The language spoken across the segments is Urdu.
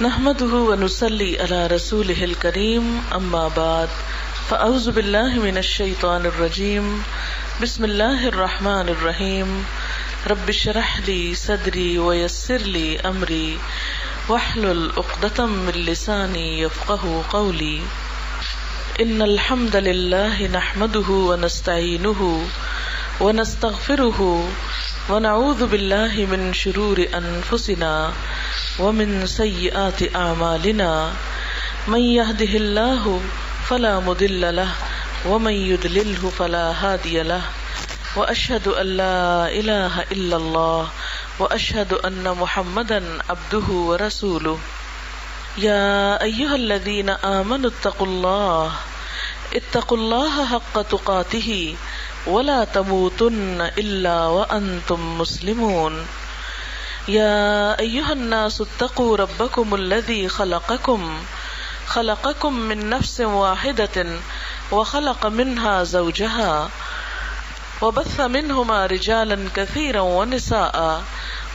نحمده ونصلي على رسوله الكريم اما بعد فاعوذ بالله من الشيطان الرجيم بسم الله الرحمن الرحيم رب اشرح لي صدري ويسر لي امري واحلل عقدة من لساني يفقهوا قولي ان الحمد لله نحمده ونستعينه ونستغفره ونعوذ بالله من شرور انفسنا ومن سيئات اعمالنا من يهده الله فلا مضل له ومن يضلله فلا هادي له واشهد ان لا اله الا الله واشهد ان محمدا عبده ورسوله يا ايها الذين امنوا اتقوا الله حق تقاته ولا تموتن الا وانتم مسلمون يا أيها الناس اتقوا ربكم الذي خلقكم من نفس واحدة وخلق منها زوجها وبث منهما رجالا كثيرا ونساء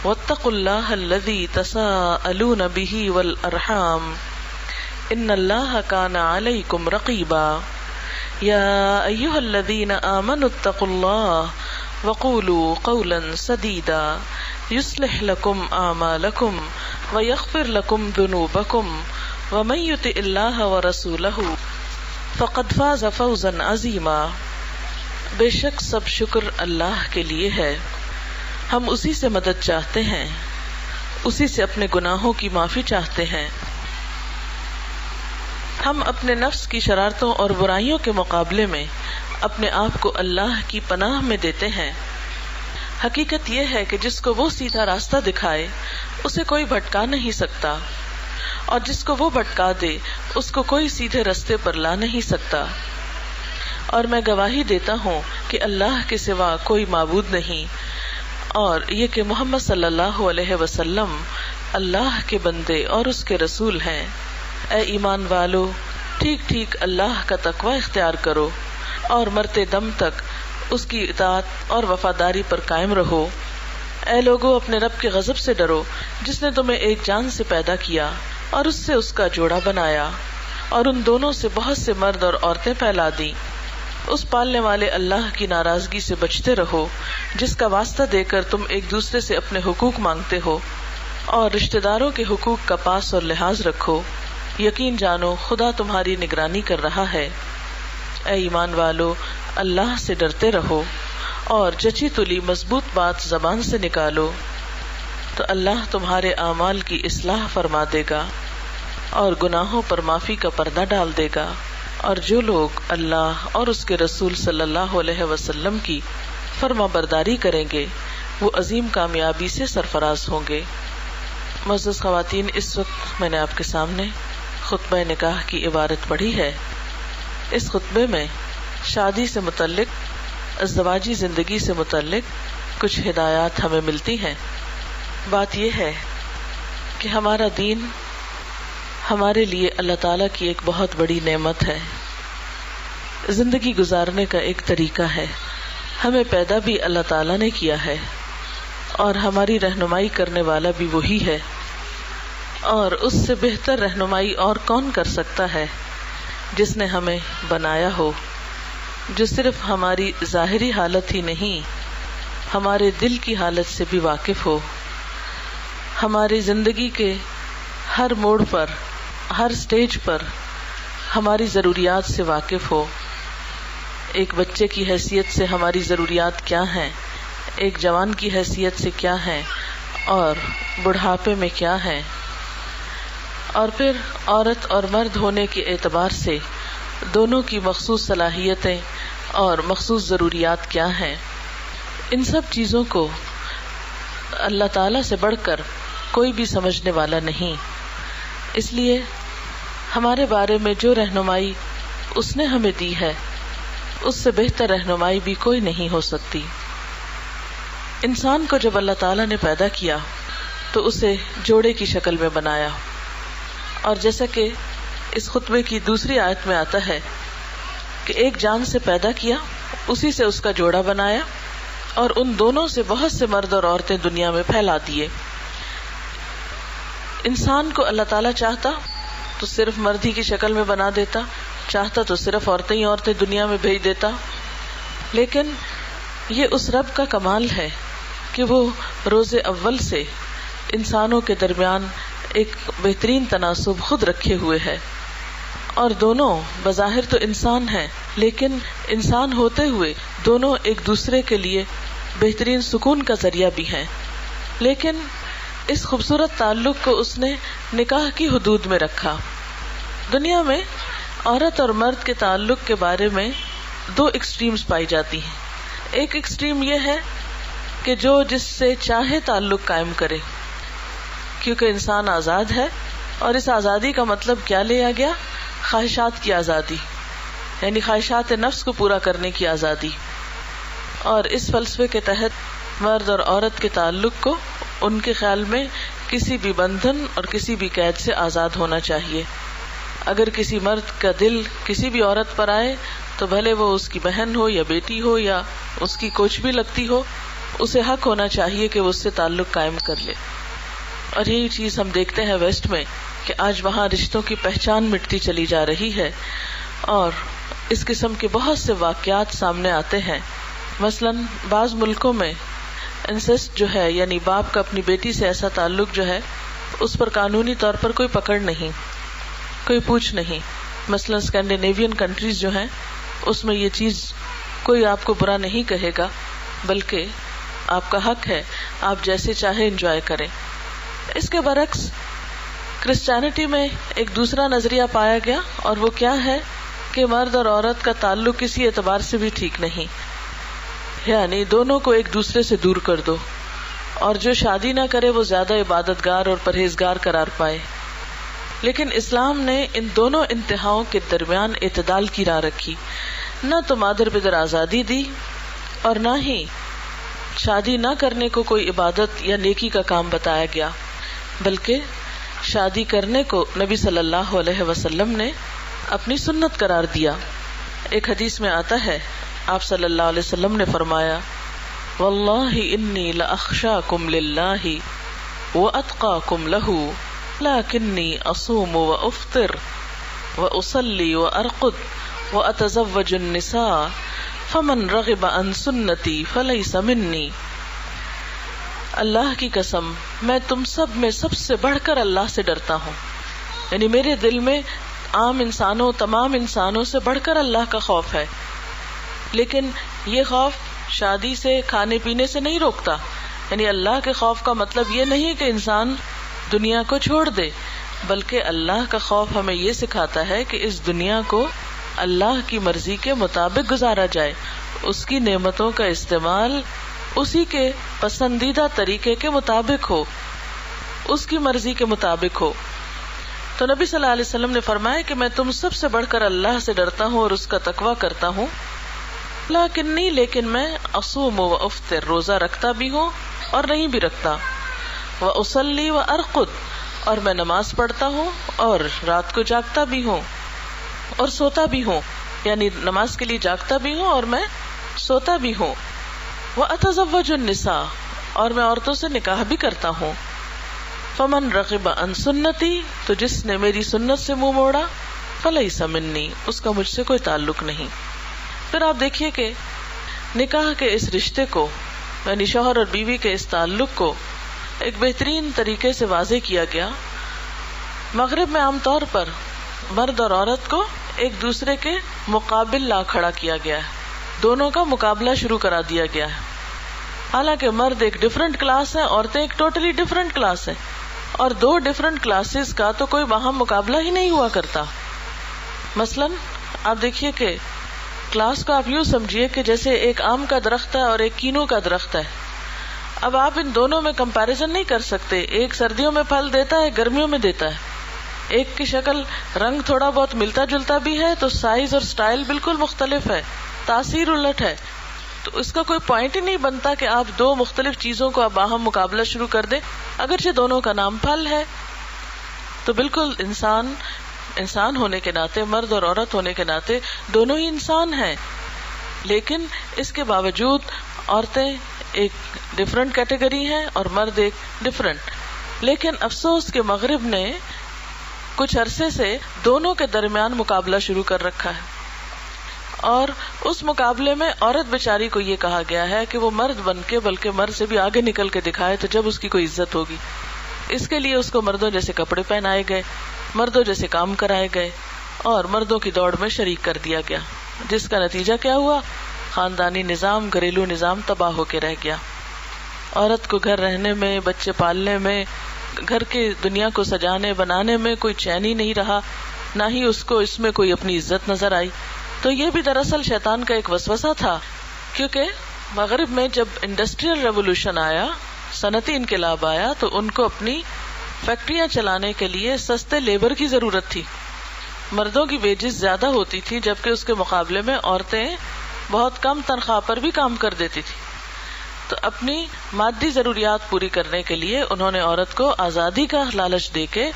واتقوا الله الذي تساءلون به والأرحام إن الله كان عليكم رقيبا يا أيها الذين آمنوا اتقوا الله وقولوا قولا سديدا يصلح لكم أعمالكم ويغفر لكم ذنوبكم ومن يطع الله ورسوله فقد فاز فوزا عظيما. بے شک سب شکر اللہ کے لیے ہے، ہم اسی سے مدد چاہتے ہیں، اسی سے اپنے گناہوں کی معافی چاہتے ہیں. ہم اپنے نفس کی شرارتوں اور برائیوں کے مقابلے میں اپنے آپ کو اللہ کی پناہ میں دیتے ہیں. حقیقت یہ ہے کہ جس کو وہ سیدھا راستہ دکھائے اسے کوئی بھٹکا نہیں سکتا، اور جس کو وہ بھٹکا دے اس کو کوئی سیدھے راستے پر لا نہیں سکتا. اور میں گواہی دیتا ہوں کہ اللہ کے سوا کوئی معبود نہیں، اور یہ کہ محمد صلی اللہ علیہ وسلم اللہ کے بندے اور اس کے رسول ہیں. اے ایمان والو، ٹھیک ٹھیک اللہ کا تقوی اختیار کرو اور مرتے دم تک اس کی اطاعت اور وفاداری پر قائم رہو. اے لوگو، اپنے رب کے غضب سے ڈرو جس نے تمہیں ایک جان سے پیدا کیا اور اس سے اس کا جوڑا بنایا، اور ان دونوں سے بہت سے مرد اور عورتیں پھیلا دیں. اس پالنے والے اللہ کی ناراضگی سے بچتے رہو جس کا واسطہ دے کر تم ایک دوسرے سے اپنے حقوق مانگتے ہو، اور رشتہ داروں کے حقوق کا پاس اور لحاظ رکھو. یقین جانو خدا تمہاری نگرانی کر رہا ہے. اے ایمان والو، اللہ سے ڈرتے رہو اور جچی تلی مضبوط بات زبان سے نکالو تو اللہ تمہارے اعمال کی اصلاح فرما دے گا اور گناہوں پر معافی کا پردہ ڈال دے گا. اور جو لوگ اللہ اور اس کے رسول صلی اللہ علیہ وسلم کی فرما برداری کریں گے وہ عظیم کامیابی سے سرفراز ہوں گے. معزز خواتین، اس وقت میں نے آپ کے سامنے خطبہ نکاح کی عبارت پڑھی ہے. اس خطبے میں شادی سے متعلق، ازدواجی زندگی سے متعلق کچھ ہدایات ہمیں ملتی ہیں. بات یہ ہے کہ ہمارا دین ہمارے لیے اللہ تعالیٰ کی ایک بہت بڑی نعمت ہے، زندگی گزارنے کا ایک طریقہ ہے. ہمیں پیدا بھی اللہ تعالیٰ نے کیا ہے اور ہماری رہنمائی کرنے والا بھی وہی ہے، اور اس سے بہتر رہنمائی اور کون کر سکتا ہے جس نے ہمیں بنایا ہو، جو صرف ہماری ظاہری حالت ہی نہیں ہمارے دل کی حالت سے بھی واقف ہو، ہماری زندگی کے ہر موڑ پر، ہر سٹیج پر ہماری ضروریات سے واقف ہو. ایک بچے کی حیثیت سے ہماری ضروریات کیا ہیں، ایک جوان کی حیثیت سے کیا ہیں، اور بڑھاپے میں کیا ہیں، اور پھر عورت اور مرد ہونے کے اعتبار سے دونوں کی مخصوص صلاحیتیں اور مخصوص ضروریات کیا ہیں. ان سب چیزوں کو اللہ تعالیٰ سے بڑھ کر کوئی بھی سمجھنے والا نہیں. اس لیے ہمارے بارے میں جو رہنمائی اس نے ہمیں دی ہے اس سے بہتر رہنمائی بھی کوئی نہیں ہو سکتی. انسان کو جب اللہ تعالیٰ نے پیدا کیا تو اسے جوڑے کی شکل میں بنایا، اور جیسا کہ اس خطبے کی دوسری آیت میں آتا ہے کہ ایک جان سے پیدا کیا، اسی سے اس کا جوڑا بنایا، اور ان دونوں سے بہت سے مرد اور عورتیں دنیا میں پھیلا دیے. انسان کو اللہ تعالیٰ چاہتا تو صرف مرد ہی کی شکل میں بنا دیتا، چاہتا تو صرف عورتیں ہی عورتیں دنیا میں بھیج دیتا. لیکن یہ اس رب کا کمال ہے کہ وہ روز اول سے انسانوں کے درمیان ایک بہترین تناسب خود رکھے ہوئے ہے. اور دونوں بظاہر تو انسان ہیں، لیکن انسان ہوتے ہوئے دونوں ایک دوسرے کے لیے بہترین سکون کا ذریعہ بھی ہیں. لیکن اس خوبصورت تعلق کو اس نے نکاح کی حدود میں رکھا. دنیا میں عورت اور مرد کے تعلق کے بارے میں دو ایکسٹریمز پائی جاتی ہیں. ایک ایکسٹریم یہ ہے کہ جو جس سے چاہے تعلق قائم کرے، کیونکہ انسان آزاد ہے، اور اس آزادی کا مطلب کیا لیا گیا؟ خواہشات کی آزادی، یعنی خواہشات نفس کو پورا کرنے کی آزادی. اور اس فلسفے کے تحت مرد اور عورت کے تعلق کو ان کے خیال میں کسی بھی بندھن اور کسی بھی قید سے آزاد ہونا چاہیے. اگر کسی مرد کا دل کسی بھی عورت پر آئے تو بھلے وہ اس کی بہن ہو یا بیٹی ہو یا اس کی کوچ بھی لگتی ہو، اسے حق ہونا چاہیے کہ وہ اس سے تعلق قائم کر لے. اور یہی چیز ہم دیکھتے ہیں ویسٹ میں کہ آج وہاں رشتوں کی پہچان مٹتی چلی جا رہی ہے، اور اس قسم کے بہت سے واقعات سامنے آتے ہیں. مثلاً بعض ملکوں میں انسیسٹ جو ہے، یعنی باپ کا اپنی بیٹی سے ایسا تعلق جو ہے، اس پر قانونی طور پر کوئی پکڑ نہیں، کوئی پوچھ نہیں. مثلاً اسکینڈینیوین کنٹریز جو ہیں، اس میں یہ چیز کوئی آپ کو برا نہیں کہے گا، بلکہ آپ کا حق ہے، آپ جیسے چاہے انجوائے کریں. اس کے برعکس کرسچینٹی میں ایک دوسرا نظریہ پایا گیا، اور وہ کیا ہے کہ مرد اور عورت کا تعلق کسی اعتبار سے بھی ٹھیک نہیں، یعنی دونوں کو ایک دوسرے سے دور کر دو، اور جو شادی نہ کرے وہ زیادہ عبادتگار اور پرہیزگار قرار پائے. لیکن اسلام نے ان دونوں انتہاؤں کے درمیان اعتدال کی راہ رکھی. نہ تو مادر بدر آزادی دی، اور نہ ہی شادی نہ کرنے کو کوئی عبادت یا نیکی کا کام بتایا گیا، بلکہ شادی کرنے کو نبی صلی اللہ علیہ وسلم نے اپنی سنت قرار دیا. ایک حدیث میں آتا ہے، آپ صلی اللہ علیہ وسلم نے فرمایا، واللہ انی لاخشاکم للہ واتقاکم لہ لکنی اصوم وافطر واصلی وارقد واتزوج النساء فمن رغب عن سنتی فلیس منی. اللہ کی قسم، میں تم سب میں سب سے بڑھ کر اللہ سے ڈرتا ہوں. یعنی میرے دل میں عام انسانوں، تمام انسانوں سے بڑھ کر اللہ کا خوف ہے. لیکن یہ خوف شادی سے، کھانے پینے سے نہیں روکتا. یعنی اللہ کے خوف کا مطلب یہ نہیں کہ انسان دنیا کو چھوڑ دے، بلکہ اللہ کا خوف ہمیں یہ سکھاتا ہے کہ اس دنیا کو اللہ کی مرضی کے مطابق گزارا جائے، اس کی نعمتوں کا استعمال اسی کے پسندیدہ طریقے کے مطابق ہو، اس کی مرضی کے مطابق ہو. تو نبی صلی اللہ علیہ وسلم نے فرمایا کہ میں تم سب سے بڑھ کر اللہ سے ڈرتا ہوں اور اس کا تقویٰ کرتا ہوں. لیکن میں اصوم و افطر، روزہ رکھتا بھی ہوں اور نہیں بھی رکھتا. واصلی وارقد، اور میں نماز پڑھتا ہوں اور رات کو جاگتا بھی ہوں اور سوتا بھی ہوں، یعنی نماز کے لیے جاگتا بھی ہوں اور میں سوتا بھی ہوں. واتزوج النساء، اور میں عورتوں سے نکاح بھی کرتا ہوں. فمن رغب عن سنتی، تو جس نے میری سنت سے منہ موڑا، فلیس منی، اس کا مجھ سے کوئی تعلق نہیں. پھر آپ دیکھیے کہ نکاح کے اس رشتے کو، یعنی شوہر اور بیوی کے اس تعلق کو ایک بہترین طریقے سے واضح کیا گیا. مغرب میں عام طور پر مرد اور عورت کو ایک دوسرے کے مقابل لا کھڑا کیا گیا ہے، دونوں کا مقابلہ شروع کرا دیا گیا ہے. حالانکہ مرد ایک ڈفرینٹ کلاس ہے، عورتیں ایک ٹوٹلی ڈفرینٹ کلاس ہے، اور دو ڈفرینٹ کلاسز کا تو کوئی وہاں مقابلہ ہی نہیں ہوا کرتا. مثلاً آپ دیکھیے کہ کلاس کو آپ یوں سمجھیے کہ جیسے ایک آم کا درخت ہے اور ایک کینو کا درخت ہے. اب آپ ان دونوں میں کمپیریزن نہیں کر سکتے. ایک سردیوں میں پھل دیتا ہے، گرمیوں میں دیتا ہے. ایک کی شکل، رنگ تھوڑا بہت ملتا جلتا بھی ہے تو سائز اور سٹائل بالکل مختلف ہے، تاثیر الٹ ہے. تو اس کا کوئی پوائنٹ ہی نہیں بنتا کہ آپ دو مختلف چیزوں کو اب باہم مقابلہ شروع کر دیں، اگرچہ دونوں کا نام پھل ہے. تو بالکل انسان ہونے کے ناطے، مرد اور عورت ہونے کے ناطے دونوں ہی انسان ہیں. لیکن اس کے باوجود عورتیں ایک ڈفرینٹ کیٹیگری ہیں اور مرد ایک ڈفرینٹ. لیکن افسوس کہ مغرب نے کچھ عرصے سے دونوں کے درمیان مقابلہ شروع کر رکھا ہے، اور اس مقابلے میں عورت بیچاری کو یہ کہا گیا ہے کہ وہ مرد بن کے بلکہ مرد سے بھی آگے نکل کے دکھائے تو جب اس کی کوئی عزت ہوگی. اس کے لیے اس کو مردوں جیسے کپڑے پہنائے گئے، مردوں جیسے کام کرائے گئے اور مردوں کی دوڑ میں شریک کر دیا گیا، جس کا نتیجہ کیا ہوا؟ خاندانی نظام، گھریلو نظام تباہ ہو کے رہ گیا. عورت کو گھر رہنے میں، بچے پالنے میں، گھر کی دنیا کو سجانے بنانے میں کوئی چین ہی نہیں رہا، نہ ہی اس کو اس میں کوئی اپنی عزت نظر آئی. تو یہ بھی دراصل شیطان کا ایک وسوسہ تھا، کیونکہ مغرب میں جب انڈسٹریل ریولوشن آیا، صنعتی انقلاب آیا، تو ان کو اپنی فیکٹریاں چلانے کے لیے سستے لیبر کی ضرورت تھی. مردوں کی ویجز زیادہ ہوتی تھی، جبکہ اس کے مقابلے میں عورتیں بہت کم تنخواہ پر بھی کام کر دیتی تھی. تو اپنی مادی ضروریات پوری کرنے کے لیے انہوں نے عورت کو آزادی کا لالچ دے کے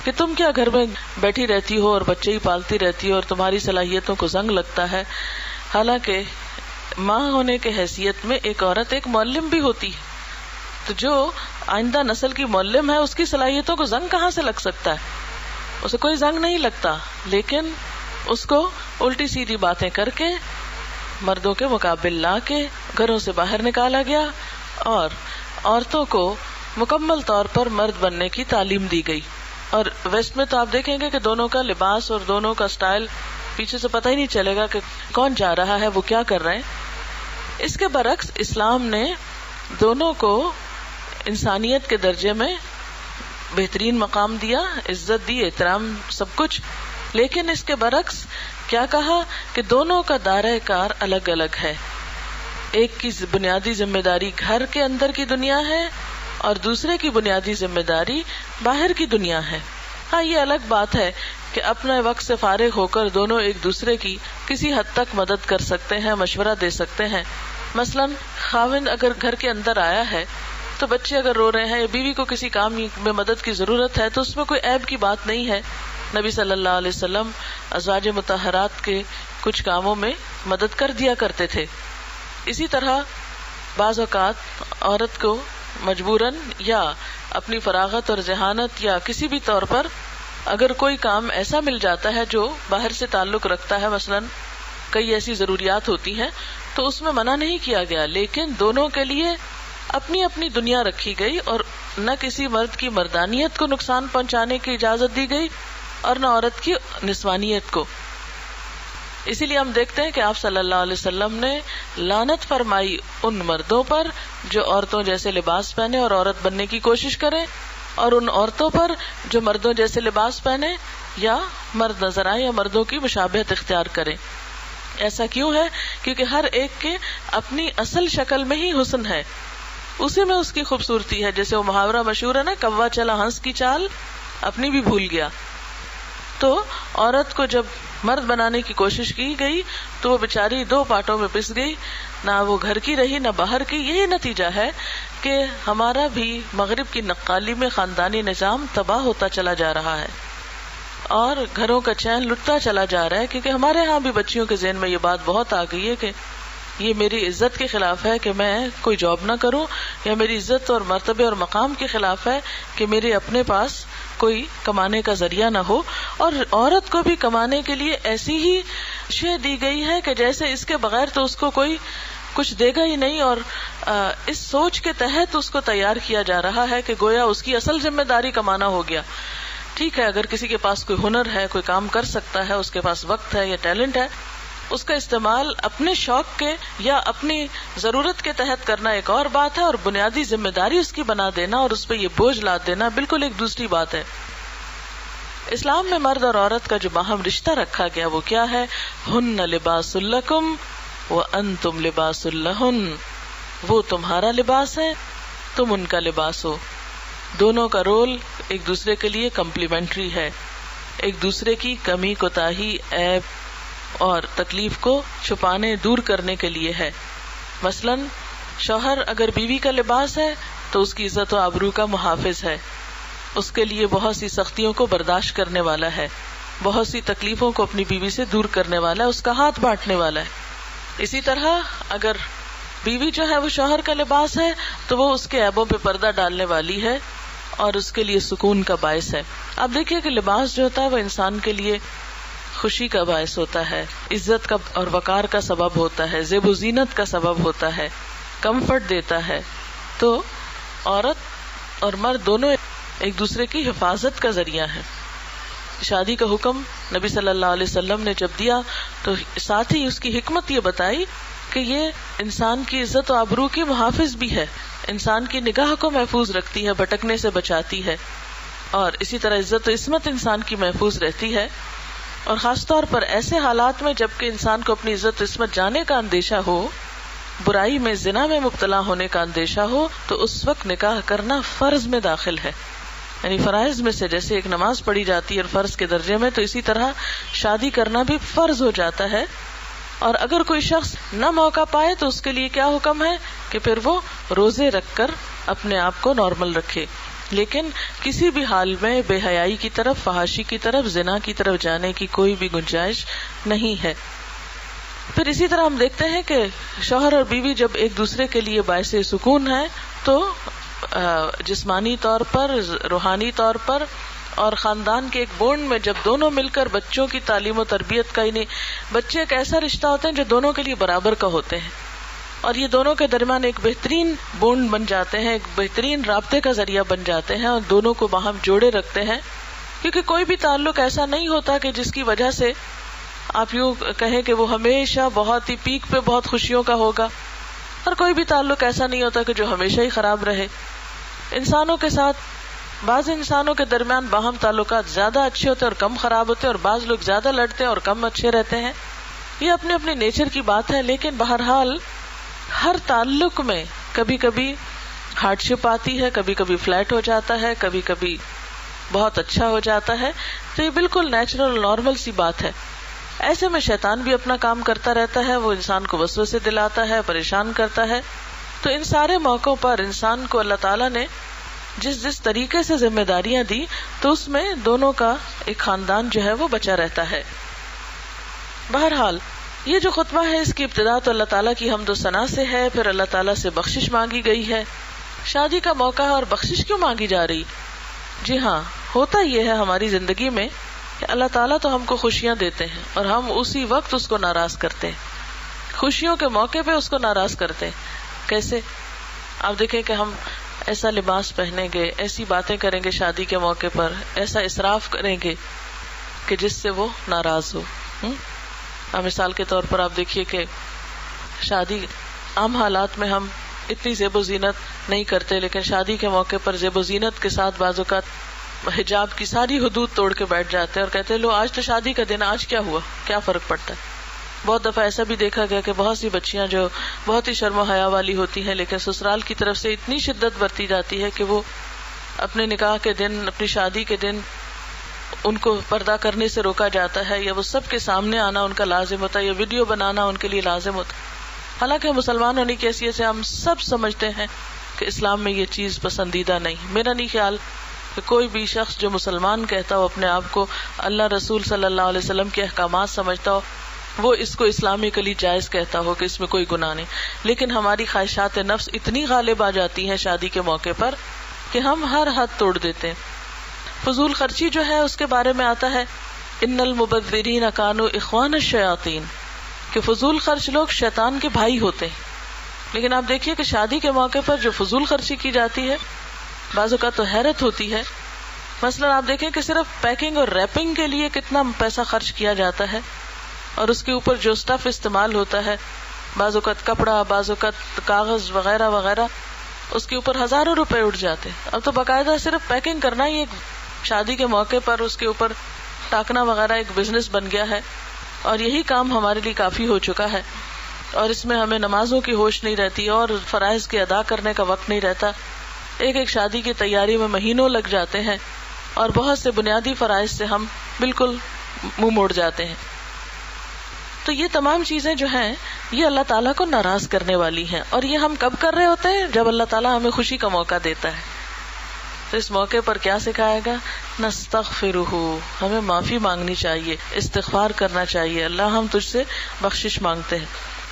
کہ تم کیا گھر میں بیٹھی رہتی ہو اور بچے ہی پالتی رہتی ہو اور تمہاری صلاحیتوں کو زنگ لگتا ہے. حالانکہ ماں ہونے کے حیثیت میں ایک عورت ایک معلم بھی ہوتی ہے، تو جو آئندہ نسل کی معلم ہے اس کی صلاحیتوں کو زنگ کہاں سے لگ سکتا ہے؟ اسے کوئی زنگ نہیں لگتا. لیکن اس کو الٹی سیدھی باتیں کر کے مردوں کے مقابل لا کے گھروں سے باہر نکالا گیا، اور عورتوں کو مکمل طور پر مرد بننے کی تعلیم دی گئی. اور ویسٹ میں تو آپ دیکھیں گے کہ دونوں کا لباس اور دونوں کا سٹائل پیچھے سے پتہ ہی نہیں چلے گا کہ کون جا رہا ہے، وہ کیا کر رہے ہیں. اس کے برعکس اسلام نے دونوں کو انسانیت کے درجے میں بہترین مقام دیا، عزت دی، احترام، سب کچھ. لیکن اس کے برعکس کیا کہا کہ دونوں کا دائرہ کار الگ الگ ہے. ایک کی بنیادی ذمہ داری گھر کے اندر کی دنیا ہے اور دوسرے کی بنیادی ذمہ داری باہر کی دنیا ہے. ہاں، یہ الگ بات ہے کہ اپنے وقت سے فارغ ہو کر دونوں ایک دوسرے کی کسی حد تک مدد کر سکتے ہیں، مشورہ دے سکتے ہیں. مثلا خاوند اگر گھر کے اندر آیا ہے تو بچے اگر رو رہے ہیں یا بیوی کو کسی کام میں مدد کی ضرورت ہے تو اس میں کوئی عیب کی بات نہیں ہے. نبی صلی اللہ علیہ وسلم ازواج مطہرات کے کچھ کاموں میں مدد کر دیا کرتے تھے. اسی طرح بعض اوقات عورت کو مجبوراً یا اپنی فراغت اور ذہانت یا کسی بھی طور پر اگر کوئی کام ایسا مل جاتا ہے جو باہر سے تعلق رکھتا ہے، مثلا کئی ایسی ضروریات ہوتی ہیں، تو اس میں منع نہیں کیا گیا. لیکن دونوں کے لیے اپنی اپنی دنیا رکھی گئی اور نہ کسی مرد کی مردانیت کو نقصان پہنچانے کی اجازت دی گئی اور نہ عورت کی نسوانیت کو. اسی لیے ہم دیکھتے ہیں کہ آپ صلی اللہ علیہ وسلم نے لعنت فرمائی ان مردوں پر جو عورتوں جیسے لباس پہنے اور عورت بننے کی کوشش کریں، اور ان عورتوں پر جو مردوں جیسے لباس پہنے یا مرد نظر آئے یا مردوں کی مشابہت اختیار کریں. ایسا کیوں ہے؟ کیونکہ ہر ایک کے اپنی اصل شکل میں ہی حسن ہے، اسی میں اس کی خوبصورتی ہے. جیسے وہ محاورہ مشہور ہے نا، کوا چلا ہنس کی چال، اپنی بھی بھول گیا. تو عورت کو جب مرد بنانے کی کوشش کی گئی تو وہ بیچاری دو پارٹوں میں پس گئی، نہ وہ گھر کی رہی نہ باہر کی. یہی نتیجہ ہے کہ ہمارا بھی مغرب کی نقالی میں خاندانی نظام تباہ ہوتا چلا جا رہا ہے اور گھروں کا چین لٹتا چلا جا رہا ہے. کیونکہ ہمارے ہاں بھی بچیوں کے ذہن میں یہ بات بہت آ گئی ہے کہ یہ میری عزت کے خلاف ہے کہ میں کوئی جاب نہ کروں، یا میری عزت اور مرتبے اور مقام کے خلاف ہے کہ میرے اپنے پاس کوئی کمانے کا ذریعہ نہ ہو. اور عورت کو بھی کمانے کے لیے ایسی ہی شے دی گئی ہے کہ جیسے اس کے بغیر تو اس کو کوئی کچھ دے گا ہی نہیں، اور اس سوچ کے تحت اس کو تیار کیا جا رہا ہے کہ گویا اس کی اصل ذمہ داری کمانا ہو گیا. ٹھیک ہے، اگر کسی کے پاس کوئی ہنر ہے، کوئی کام کر سکتا ہے، اس کے پاس وقت ہے یا ٹیلنٹ ہے، اس کا استعمال اپنے شوق کے یا اپنی ضرورت کے تحت کرنا ایک اور بات ہے، اور بنیادی ذمہ داری اس کی بنا دینا اور اس پہ یہ بوجھ لاد دینا بالکل ایک دوسری بات ہے. اسلام میں مرد اور عورت کا جو باہم رشتہ رکھا گیا وہ کیا ہے؟ ہن لباس لکم وانتم لباس لہن. وہ تمہارا لباس ہے، تم ان کا لباس ہو. دونوں کا رول ایک دوسرے کے لیے کمپلیمنٹری ہے، ایک دوسرے کی کمی کوتاہی، عیب اور تکلیف کو چھپانے دور کرنے کے لیے ہے. مثلا شوہر اگر بیوی کا لباس ہے تو اس کی عزت و آبرو کا محافظ ہے، اس کے لیے بہت سی سختیوں کو برداشت کرنے والا ہے، بہت سی تکلیفوں کو اپنی بیوی سے دور کرنے والا ہے، اس کا ہاتھ بانٹنے والا ہے. اسی طرح اگر بیوی جو ہے وہ شوہر کا لباس ہے تو وہ اس کے عیبوں پہ پردہ ڈالنے والی ہے اور اس کے لیے سکون کا باعث ہے. آپ دیکھیے کہ لباس جو ہوتا ہے وہ انسان کے لیے خوشی کا باعث ہوتا ہے، عزت کا اور وقار کا سبب ہوتا ہے، زیب و زینت کا سبب ہوتا ہے، کمفرٹ دیتا ہے. تو عورت اور مرد دونوں ایک دوسرے کی حفاظت کا ذریعہ ہے. شادی کا حکم نبی صلی اللہ علیہ وسلم نے جب دیا تو ساتھ ہی اس کی حکمت یہ بتائی کہ یہ انسان کی عزت و آبرو کی محافظ بھی ہے، انسان کی نگاہ کو محفوظ رکھتی ہے، بھٹکنے سے بچاتی ہے، اور اسی طرح عزت و عصمت انسان کی محفوظ رہتی ہے. اور خاص طور پر ایسے حالات میں جب کہ انسان کو اپنی عزت و عصمت جانے کا اندیشہ ہو، برائی میں زنا میں مبتلا ہونے کا اندیشہ ہو، تو اس وقت نکاح کرنا فرض میں داخل ہے. یعنی فرائض میں سے جیسے ایک نماز پڑھی جاتی ہے فرض کے درجے میں، تو اسی طرح شادی کرنا بھی فرض ہو جاتا ہے. اور اگر کوئی شخص نہ موقع پائے تو اس کے لیے کیا حکم ہے کہ پھر وہ روزے رکھ کر اپنے آپ کو نارمل رکھے، لیکن کسی بھی حال میں بے حیائی کی طرف، فحاشی کی طرف، زنا کی طرف جانے کی کوئی بھی گنجائش نہیں ہے. پھر اسی طرح ہم دیکھتے ہیں کہ شوہر اور بیوی جب ایک دوسرے کے لیے باعث سکون ہے تو جسمانی طور پر، روحانی طور پر اور خاندان کے ایک بونڈ میں جب دونوں مل کر بچوں کی تعلیم و تربیت کا، یعنی بچے ایک ایسا رشتہ ہوتے ہیں جو دونوں کے لیے برابر کا ہوتے ہیں، اور یہ دونوں کے درمیان ایک بہترین بونڈ بن جاتے ہیں، ایک بہترین رابطے کا ذریعہ بن جاتے ہیں، اور دونوں کو باہم جوڑے رکھتے ہیں. کیونکہ کوئی بھی تعلق ایسا نہیں ہوتا کہ جس کی وجہ سے آپ یوں کہیں کہ وہ ہمیشہ بہت ہی پیک پہ بہت خوشیوں کا ہوگا، اور کوئی بھی تعلق ایسا نہیں ہوتا کہ جو ہمیشہ ہی خراب رہے. انسانوں کے ساتھ بعض انسانوں کے درمیان باہم تعلقات زیادہ اچھے ہوتے ہیں اور کم خراب ہوتے ہیں، اور بعض لوگ زیادہ لڑتے ہیں اور کم اچھے رہتے ہیں. یہ اپنے اپنے نیچر کی بات ہے، لیکن بہرحال ہر تعلق میں کبھی کبھی ہارڈ شپ آتی ہے، کبھی کبھی فلیٹ ہو جاتا ہے، کبھی کبھی بہت اچھا ہو جاتا ہے. تو یہ بالکل نیچرل نارمل سی بات ہے. ایسے میں شیطان بھی اپنا کام کرتا رہتا ہے، وہ انسان کو وسوسے دلاتا ہے، پریشان کرتا ہے. تو ان سارے موقعوں پر انسان کو اللہ تعالیٰ نے جس طریقے سے ذمہ داریاں دی تو اس میں دونوں کا ایک خاندان جو ہے وہ بچا رہتا ہے. بہرحال یہ جو خطبہ ہے اس کی ابتدا تو اللہ تعالیٰ کی حمد و ثنا سے ہے، پھر اللہ تعالیٰ سے بخشش مانگی گئی ہے. شادی کا موقع ہے اور بخشش کیوں مانگی جا رہی؟ جی ہاں، ہوتا یہ ہے ہماری زندگی میں کہ اللہ تعالیٰ تو ہم کو خوشیاں دیتے ہیں اور ہم اسی وقت اس کو ناراض کرتے ہیں، خوشیوں کے موقع پہ اس کو ناراض کرتے ہیں. کیسے؟ آپ دیکھیں کہ ہم ایسا لباس پہنیں گے، ایسی باتیں کریں گے شادی کے موقع پر، ایسا اسراف کریں گے کہ جس سے وہ ناراض ہو. مثال کے طور پر آپ دیکھیے کہ شادی عام حالات میں ہم اتنی زیب و زینت نہیں کرتے، لیکن شادی کے موقع پر زیب و زینت کے ساتھ بعض اوقات حجاب کی ساری حدود توڑ کے بیٹھ جاتے ہیں اور کہتے ہیں لو آج تو شادی کا دن، آج کیا ہوا، کیا فرق پڑتا ہے. بہت دفعہ ایسا بھی دیکھا گیا کہ بہت سی بچیاں جو بہت ہی شرم و حیا والی ہوتی ہیں، لیکن سسرال کی طرف سے اتنی شدت برتی جاتی ہے کہ وہ اپنے نکاح کے دن، اپنی شادی کے دن ان کو پردہ کرنے سے روکا جاتا ہے، یا وہ سب کے سامنے آنا ان کا لازم ہوتا ہے، یا ویڈیو بنانا ان کے لیے لازم ہوتا ہے. حالانکہ مسلمان ہونے کی حیثیت سے ہم سب سمجھتے ہیں کہ اسلام میں یہ چیز پسندیدہ نہیں. میرا نہیں خیال کہ کوئی بھی شخص جو مسلمان کہتا ہو اپنے آپ کو، اللہ رسول صلی اللہ علیہ وسلم کے احکامات سمجھتا ہو، وہ اس کو اسلامی کے لیے جائز کہتا ہو کہ اس میں کوئی گناہ نہیں. لیکن ہماری خواہشات نفس اتنی غالب آ جاتی ہیں شادی کے موقع پر کہ ہم ہر حد توڑ دیتے ہیں. فضول خرچی جو ہے اس کے بارے میں آتا ہے ان المبذرین کانوا اخوان الشیاطین، کہ فضول خرچ لوگ شیطان کے بھائی ہوتے ہیں. لیکن آپ دیکھیے کہ شادی کے موقع پر جو فضول خرچی کی جاتی ہے بعض اوقات تو حیرت ہوتی ہے. مثلا آپ دیکھیں کہ صرف پیکنگ اور ریپنگ کے لیے کتنا پیسہ خرچ کیا جاتا ہے، اور اس کے اوپر جو سٹف استعمال ہوتا ہے، بعض اوقات کپڑا، بعض اوقات کاغذ وغیرہ وغیرہ، اس کے اوپر ہزاروں روپے اٹھ جاتے ہیں. اب تو باقاعدہ صرف پیکنگ کرنا ہی ایک شادی کے موقع پر اس کے اوپر ٹاکنا وغیرہ ایک بزنس بن گیا ہے، اور یہی کام ہمارے لیے کافی ہو چکا ہے. اور اس میں ہمیں نمازوں کی ہوش نہیں رہتی اور فرائض کے ادا کرنے کا وقت نہیں رہتا. ایک شادی کی تیاری میں مہینوں لگ جاتے ہیں اور بہت سے بنیادی فرائض سے ہم بالکل منہ موڑ جاتے ہیں. تو یہ تمام چیزیں جو ہیں یہ اللہ تعالیٰ کو ناراض کرنے والی ہیں، اور یہ ہم کب کر رہے ہوتے ہیں؟ جب اللہ تعالیٰ ہمیں خوشی کا موقع دیتا ہے. تو اس موقع پر کیا سکھائے گا؟ نستغفرہ، ہمیں معافی مانگنی چاہیے، استغفار کرنا چاہیے. اللہ ہم تجھ سے بخشش مانگتے ہیں.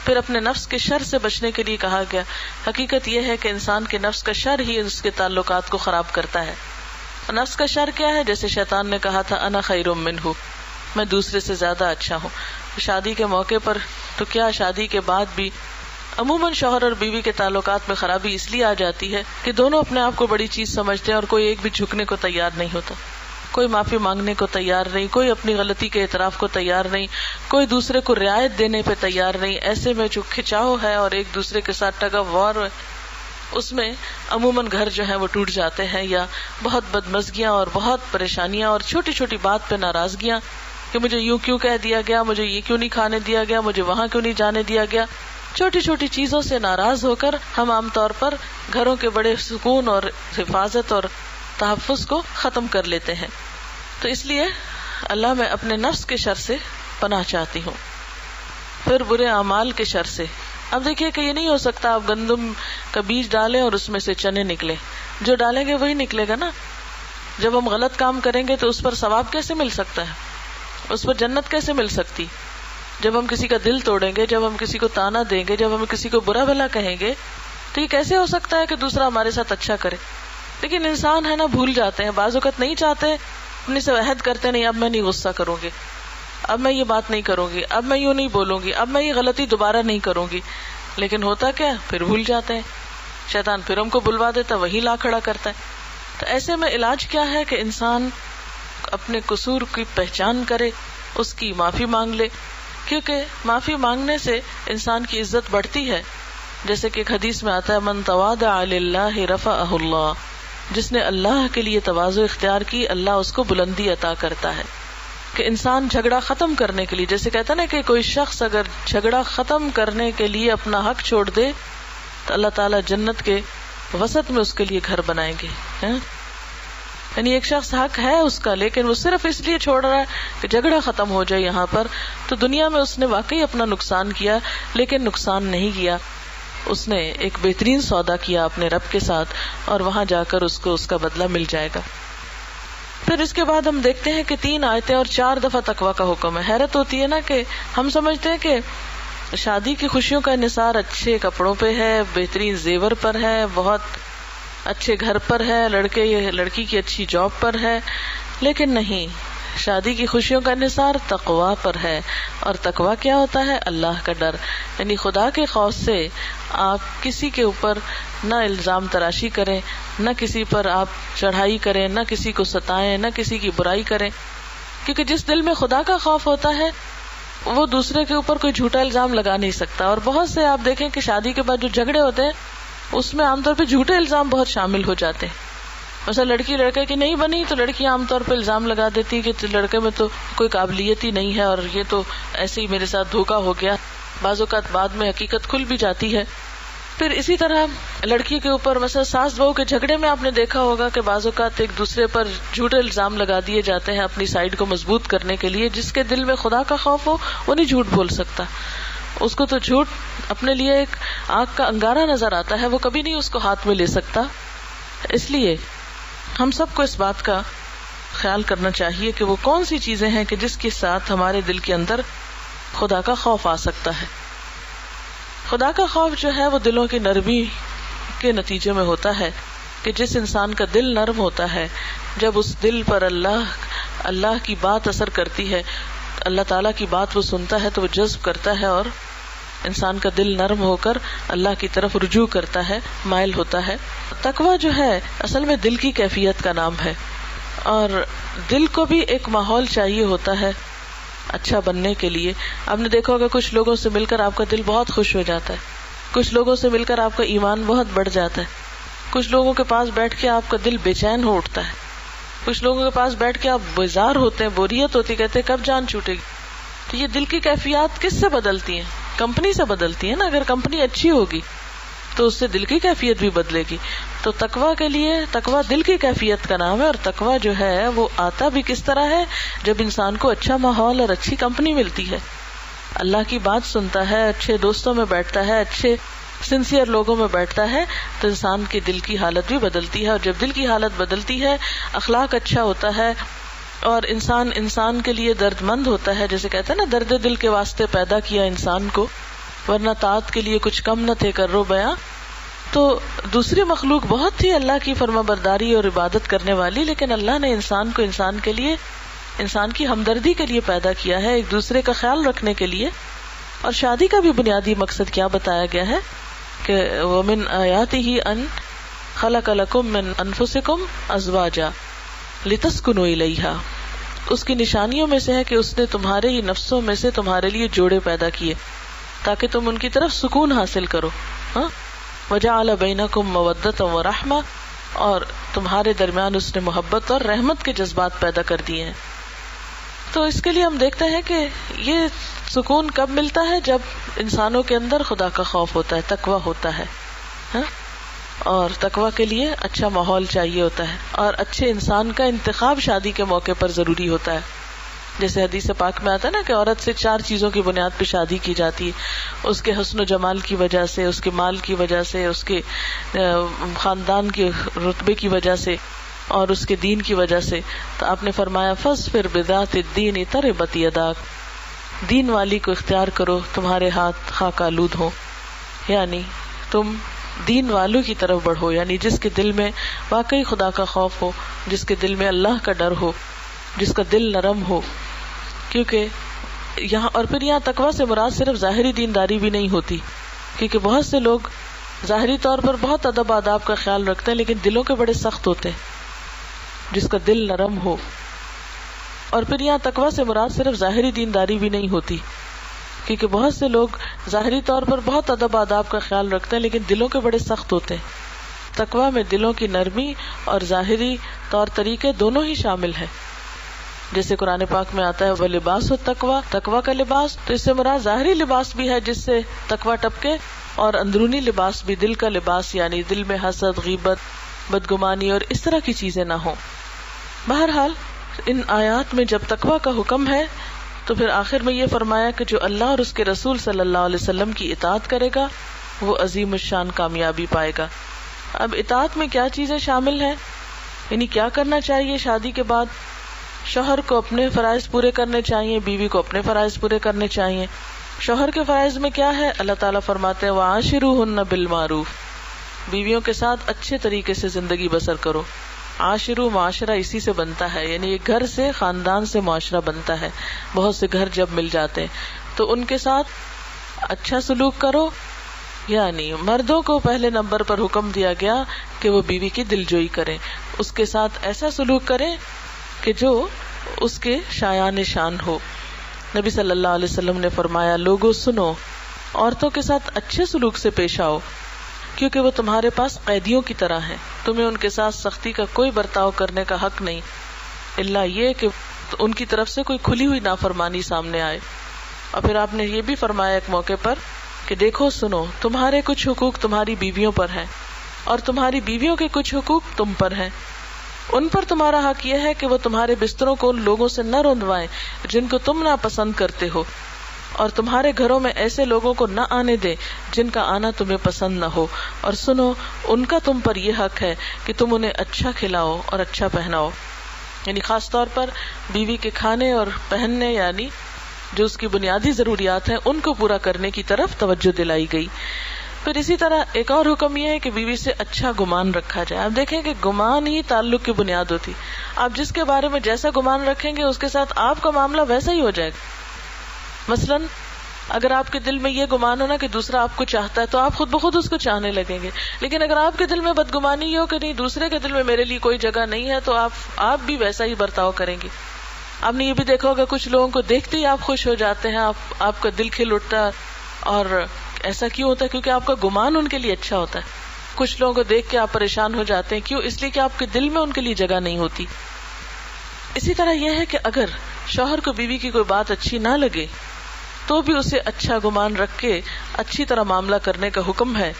پھر اپنے نفس کے شر سے بچنے کے لیے کہا گیا. حقیقت یہ ہے کہ انسان کے نفس کا شر ہی اس کے تعلقات کو خراب کرتا ہے. نفس کا شر کیا ہے؟ جیسے شیطان نے کہا تھا انا خیر منہ، میں دوسرے سے زیادہ اچھا ہوں. شادی کے موقع پر تو کیا، شادی کے بعد بھی عموماً شوہر اور بیوی کے تعلقات میں خرابی اس لیے آ جاتی ہے کہ دونوں اپنے آپ کو بڑی چیز سمجھتے ہیں اور کوئی ایک بھی جھکنے کو تیار نہیں ہوتا، کوئی معافی مانگنے کو تیار نہیں، کوئی اپنی غلطی کے اعتراف کو تیار نہیں، کوئی دوسرے کو رعایت دینے پہ تیار نہیں. ایسے میں جو کھچاؤ ہے اور ایک دوسرے کے ساتھ ٹگ آف وار ہے، اس میں عموماً گھر جو ہے وہ ٹوٹ جاتے ہیں، یا بہت بدمزگیاں اور بہت پریشانیاں اور چھوٹی چھوٹی بات پہ ناراضگیاں کہ مجھے یوں کیوں کہہ دیا گیا، مجھے یہ کیوں نہیں کھانے دیا گیا، مجھے وہاں کیوں نہیں جانے دیا گیا. چھوٹی چھوٹی چیزوں سے ناراض ہو کر ہم عام طور پر گھروں کے بڑے سکون اور حفاظت اور تحفظ کو ختم کر لیتے ہیں. تو اس لیے اللہ میں اپنے نفس کے شر سے پناہ چاہتی ہوں. پھر برے اعمال کے شر سے. اب دیکھیے کہ یہ نہیں ہو سکتا آپ گندم کا بیج ڈالیں اور اس میں سے چنے نکلے، جو ڈالیں گے وہی نکلے گا نا. جب ہم غلط کام کریں گے تو اس پر ثواب کیسے مل سکتا ہے، اس پر جنت کیسے مل سکتی؟ جب ہم کسی کا دل توڑیں گے، جب ہم کسی کو تانا دیں گے، جب ہم کسی کو برا بھلا کہیں گے، تو یہ کیسے ہو سکتا ہے کہ دوسرا ہمارے ساتھ اچھا کرے؟ لیکن انسان ہے نا، بھول جاتے ہیں بعض اوقات، نہیں چاہتے، اپنے سے عہد کرتے نہیں اب میں نہیں غصہ کروں گی، اب میں یہ بات نہیں کروں گی، اب میں یوں نہیں بولوں گی، اب میں یہ غلطی دوبارہ نہیں کروں گی. لیکن ہوتا کیا، پھر بھول جاتے ہیں، شیطان پھر ہم کو بلوا دیتا، وہی لا کھڑا کرتا ہے. تو ایسے میں علاج کیا ہے کہ انسان اپنے قصور کی پہچان کرے، اس کی معافی مانگ لے، کیونکہ معافی مانگنے سے انسان کی عزت بڑھتی ہے. جیسے کہ ایک حدیث میں آتا ہے من تواضع للہ رفعہ اللہ، جس نے اللہ کے لیے تواضع اختیار کی اللہ اس کو بلندی عطا کرتا ہے. کہ انسان جھگڑا ختم کرنے کے لیے، جیسے کہتا ہے نا کہ کوئی شخص اگر جھگڑا ختم کرنے کے لیے اپنا حق چھوڑ دے تو اللہ تعالیٰ جنت کے وسط میں اس کے لیے گھر بنائیں گے. یعنی ایک شخص حق ہے اس کا، لیکن وہ صرف اس لیے چھوڑ رہا ہے کہ جھگڑا ختم ہو جائے یہاں پر، تو دنیا میں اس نے واقعی اپنا نقصان کیا، لیکن نقصان نہیں کیا، اس نے ایک بہترین سودا کیا اپنے رب کے ساتھ، اور وہاں جا کر اس کو اس کا بدلہ مل جائے گا. پھر اس کے بعد ہم دیکھتے ہیں کہ 3 آیتیں اور 4 دفعہ تقویٰ کا حکم ہے. حیرت ہوتی ہے نا کہ ہم سمجھتے ہیں کہ شادی کی خوشیوں کا انحصار اچھے کپڑوں پہ ہے، بہترین زیور پر ہے، بہت اچھے گھر پر ہے، لڑکی کی اچھی جاب پر ہے، لیکن نہیں، شادی کی خوشیوں کا انحصار تقویٰ پر ہے. اور تقویٰ کیا ہوتا ہے؟ اللہ کا ڈر. یعنی خدا کے خوف سے آپ کسی کے اوپر نہ الزام تراشی کریں، نہ کسی پر آپ چڑھائی کریں، نہ کسی کو ستائیں، نہ کسی کی برائی کریں. کیونکہ جس دل میں خدا کا خوف ہوتا ہے وہ دوسرے کے اوپر کوئی جھوٹا الزام لگا نہیں سکتا. اور بہت سے آپ دیکھیں کہ شادی کے بعد جو جھگڑے ہوتے ہیں اس میں عام طور پہ جھوٹے الزام بہت شامل ہو جاتے ہیں. مثلا لڑکی لڑکے کی نہیں بنی تو لڑکی عام طور پہ الزام لگا دیتی کہ لڑکے میں تو کوئی قابلیت ہی نہیں ہے اور یہ تو ایسے ہی میرے ساتھ دھوکا ہو گیا. بعض اوقات بعد میں حقیقت کھل بھی جاتی ہے. پھر اسی طرح لڑکی کے اوپر مثلا ساس بہو کے جھگڑے میں آپ نے دیکھا ہوگا کہ بعض اوقات ایک دوسرے پر جھوٹے الزام لگا دیے جاتے ہیں اپنی سائڈ کو مضبوط کرنے کے لیے. جس کے دل میں خدا کا خوف ہو وہ نہیں جھوٹ بول سکتا. اس کو تو جھوٹ اپنے لیے ایک آگ کا انگارہ نظر آتا ہے، وہ کبھی نہیں اس کو ہاتھ میں لے سکتا. اس لیے ہم سب کو اس بات کا خیال کرنا چاہیے کہ وہ کون سی چیزیں ہیں کہ جس کے ساتھ ہمارے دل کے اندر خدا کا خوف آ سکتا ہے. خدا کا خوف جو ہے وہ دلوں کی نرمی کے نتیجے میں ہوتا ہے کہ جس انسان کا دل نرم ہوتا ہے، جب اس دل پر اللہ کی بات اثر کرتی ہے، اللہ تعالیٰ کی بات وہ سنتا ہے تو وہ جذب کرتا ہے اور انسان کا دل نرم ہو کر اللہ کی طرف رجوع کرتا ہے، مائل ہوتا ہے. تقویٰ جو ہے اصل میں دل کی کیفیت کا نام ہے، اور دل کو بھی ایک ماحول چاہیے ہوتا ہے اچھا بننے کے لیے. آپ نے دیکھا ہوگا کچھ لوگوں سے مل کر آپ کا دل بہت خوش ہو جاتا ہے، کچھ لوگوں سے مل کر آپ کا ایمان بہت بڑھ جاتا ہے، کچھ لوگوں کے پاس بیٹھ کے آپ کا دل بے چین ہو اٹھتا ہے، کچھ لوگوں کے پاس بیٹھ کے آپ بیزار ہوتے ہیں، بوریت ہوتی، کہتے ہیں کب جان چھوٹے گی. تو یہ دل کی کیفیات کس سے بدلتی ہیں؟ کمپنی سے بدلتی ہیں نا. اگر کمپنی اچھی ہوگی تو اس سے دل کی کیفیت بھی بدلے گی. تو تقویٰ کے لیے، تقویٰ دل کی کیفیت کا نام ہے. اور تقویٰ جو ہے وہ آتا بھی کس طرح ہے؟ جب انسان کو اچھا ماحول اور اچھی کمپنی ملتی ہے، اللہ کی بات سنتا ہے، اچھے دوستوں میں بیٹھتا ہے، اچھے سنسیئر لوگوں میں بیٹھتا ہے، تو انسان کی دل کی حالت بھی بدلتی ہے. اور جب دل کی حالت بدلتی ہے، اخلاق اچھا ہوتا ہے اور انسان کے لیے درد مند ہوتا ہے. جیسے کہتے ہیں نا درد دل کے واسطے پیدا کیا انسان کو، ورنہ طاعت کے لیے کچھ کم نہ تھے کرو بیاں. تو دوسری مخلوق بہت تھی اللہ کی فرما برداری اور عبادت کرنے والی، لیکن اللہ نے انسان کو انسان کے لیے، انسان کی ہمدردی کے لیے پیدا کیا ہے، ایک دوسرے کا خیال رکھنے کے لیے. اور شادی کا بھی بنیادی مقصد کیا بتایا گیا ہے کہ وَمِنْ آيَاتِهِ أَنْ خَلَقَ لَكُم مِّنْ أَنفُسِكُمْ أَزْوَاجًا لِتَسْكُنُوا إِلَيْهَا. اس کی نشانیوں میں سے ہے کہ اس نے تمہارے ہی نفسوں میں سے تمہارے لیے جوڑے پیدا کیے تاکہ تم ان کی طرف سکون حاصل کرو. وَجَعَلَ بَيْنَكُمْ مَوَدَّةً وَرَحْمَةً، اور تمہارے درمیان اس نے محبت اور رحمت کے جذبات پیدا کر دیے ہیں. تو اس کے لیے ہم دیکھتے ہیں کہ یہ سکون کب ملتا ہے؟ جب انسانوں کے اندر خدا کا خوف ہوتا ہے، تقویٰ ہوتا ہے. اور تقویٰ کے لیے اچھا ماحول چاہیے ہوتا ہے، اور اچھے انسان کا انتخاب شادی کے موقع پر ضروری ہوتا ہے. جیسے حدیث پاک میں آتا ہے نا کہ عورت سے 4 چیزوں کی بنیاد پہ شادی کی جاتی ہے، اس کے حسن و جمال کی وجہ سے، اس کے مال کی وجہ سے، اس کے خاندان کے رتبے کی وجہ سے، اور اس کے دین کی وجہ سے. تو آپ نے فرمایا فاظفر بذات الدین تربت یداک، دین والی کو اختیار کرو، تمہارے ہاتھ خاک آلود ہو. یعنی تم دین والوں کی طرف بڑھو، یعنی جس کے دل میں واقعی خدا کا خوف ہو، جس کے دل میں اللہ کا ڈر ہو، جس کا دل نرم ہو. کیونکہ یہاں، اور پھر یہاں تقویٰ سے مراد صرف ظاہری دینداری بھی نہیں ہوتی، کیونکہ بہت سے لوگ ظاہری طور پر بہت ادب آداب کا خیال رکھتے ہیں لیکن دلوں کے بڑے سخت ہوتے ہیں، جس کا دل نرم ہو. اور پھر یہاں تقویٰ سے مراد صرف ظاہری دینداری بھی نہیں ہوتی، کیونکہ بہت سے لوگ ظاہری طور پر بہت ادب آداب کا خیال رکھتے ہیں لیکن دلوں کے بڑے سخت ہوتے ہیں. تقویٰ میں دلوں کی نرمی اور ظاہری طور طریقے دونوں ہی شامل ہیں. جیسے قرآن پاک میں آتا ہے وَلِبَاسُ التَّقْوَىٰ، تقویٰ کا لباس. تو اس سے مراد ظاہری لباس بھی ہے جس سے تقویٰ ٹپکے، اور اندرونی لباس بھی دل کا لباس، یعنی دل میں حسد، غیبت، بدگمانی اور اس طرح کی چیزیں نہ ہوں. بہرحال ان آیات میں جب تقویٰ کا حکم ہے تو پھر آخر میں یہ فرمایا کہ جو اللہ اور اس کے رسول صلی اللہ علیہ وسلم کی اطاعت کرے گا وہ عظیم الشان کامیابی پائے گا. اب اطاعت میں کیا چیزیں شامل ہیں، یعنی کیا کرنا چاہیے شادی کے بعد؟ شوہر کو اپنے فرائض پورے کرنے چاہیے، بیوی کو اپنے فرائض پورے کرنے چاہیے. شوہر کے فرائض میں کیا ہے؟ اللہ تعالیٰ فرماتے ہیں وَعَاشِرُوهُنَّ بِالْمَعْرُوفِ، بیویوں کے ساتھ اچھے طریقے سے زندگی بسر کرو. عاشرو، معاشرہ اسی سے بنتا ہے، یعنی ایک گھر سے، خاندان سے معاشرہ بنتا ہے. بہت سے گھر جب مل جاتے ہیں تو ان کے ساتھ اچھا سلوک کرو. یعنی مردوں کو پہلے نمبر پر حکم دیا گیا کہ وہ بیوی کی دلجوئی کریں، اس کے ساتھ ایسا سلوک کریں کہ جو اس کے شایان شان ہو. نبی صلی اللہ علیہ وسلم نے فرمایا لوگوں سنو، عورتوں کے ساتھ اچھے سلوک سے پیش آؤ، کیونکہ وہ تمہارے پاس قیدیوں کی طرح ہیں. تمہیں ان کے ساتھ سختی کا کوئی برتاؤ کرنے کا حق نہیں، الا یہ کہ ان کی طرف سے کوئی کھلی ہوئی نافرمانی سامنے آئے. اور پھر آپ نے یہ بھی فرمایا ایک موقع پر کہ دیکھو سنو، تمہارے کچھ حقوق تمہاری بیویوں پر ہیں اور تمہاری بیویوں کے کچھ حقوق تم پر ہیں. ان پر تمہارا حق یہ ہے کہ وہ تمہارے بستروں کو ان لوگوں سے نہ روندوائیں جن کو تم ناپسند کرتے ہو، اور تمہارے گھروں میں ایسے لوگوں کو نہ آنے دے جن کا آنا تمہیں پسند نہ ہو. اور سنو، ان کا تم پر یہ حق ہے کہ تم انہیں اچھا کھلاؤ اور اچھا پہناؤ. یعنی خاص طور پر بیوی کے کھانے اور پہننے، یعنی جو اس کی بنیادی ضروریات ہیں ان کو پورا کرنے کی طرف توجہ دلائی گئی. پھر اسی طرح ایک اور حکم یہ ہے کہ بیوی سے اچھا گمان رکھا جائے. آپ دیکھیں کہ گمان ہی تعلق کی بنیاد ہوتی. آپ جس کے بارے میں جیسا گمان رکھیں گے اس کے ساتھ آپ کا معاملہ ویسا ہی ہو جائے گا. مثلاً اگر آپ کے دل میں یہ گمان ہو نا کہ دوسرا آپ کو چاہتا ہے تو آپ خود بخود اس کو چاہنے لگیں گے. لیکن اگر آپ کے دل میں بدگمانی یہ ہو کہ نہیں، دوسرے کے دل میں میرے لیے کوئی جگہ نہیں ہے، تو آپ بھی ویسا ہی برتاؤ کریں گے. آپ نے یہ بھی دیکھا ہوگا کچھ لوگوں کو دیکھتے ہی آپ خوش ہو جاتے ہیں، آپ کا دل کھل اٹھتا ہے. اور ایسا کیوں ہوتا ہے؟ کیونکہ آپ کا گمان ان کے لیے اچھا ہوتا ہے. کچھ لوگوں کو دیکھ کے آپ پریشان ہو جاتے ہیں، کیوں؟ اس لیے کہ آپ کے دل میں ان کے لیے جگہ نہیں ہوتی. اسی طرح یہ ہے کہ اگر شوہر کو بیوی کی کوئی بات اچھی نہ لگے تو بھی اسے اچھا گمان رکھ کے اچھی طرح معاملہ کرنے کا حکم ہے.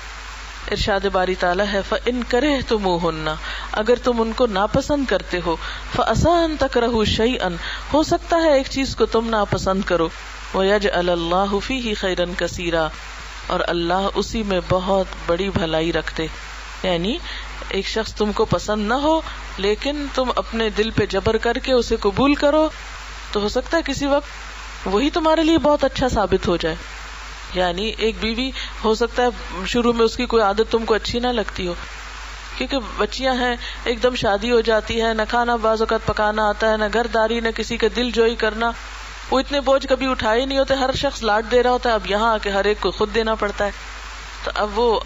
ارشاد باری تعالیٰ ہے فَإِن كَرِهْتُمُوهُنَّ، اگر تم ان کو ناپسند کرتے ہو، فَعَسَىٰ أَن تَكْرَهُوا شَيْئًا، ہو سکتا ہے ایک چیز کو تم ناپسند کرو، وَيَجْعَلَ اللَّهُ فِيهِ خَيْرًا كَثِيرًا، اور اللہ اسی میں بہت بڑی بھلائی رکھتے. یعنی ایک شخص تم کو پسند نہ ہو لیکن تم اپنے دل پہ جبر کر کے اسے قبول کرو، تو ہو سکتا ہے کسی وقت وہی تمہارے لیے بہت اچھا ثابت ہو جائے. یعنی ایک بیوی ہو سکتا ہے شروع میں اس کی کوئی عادت تم کو اچھی نہ لگتی ہو، کیونکہ بچیاں ہیں، ایک دم شادی ہو جاتی ہے، نہ کھانا بعض اوقات پکانا آتا ہے، نہ گھر داری، نہ کسی کے دل جوئی کرنا، وہ اتنے بوجھ کبھی اٹھائے ہی نہیں ہوتے، ہر شخص لاٹ دے رہا ہوتا ہے، اب یہاں آ کے ہر ایک کو خود دینا پڑتا ہے، تو اب وہ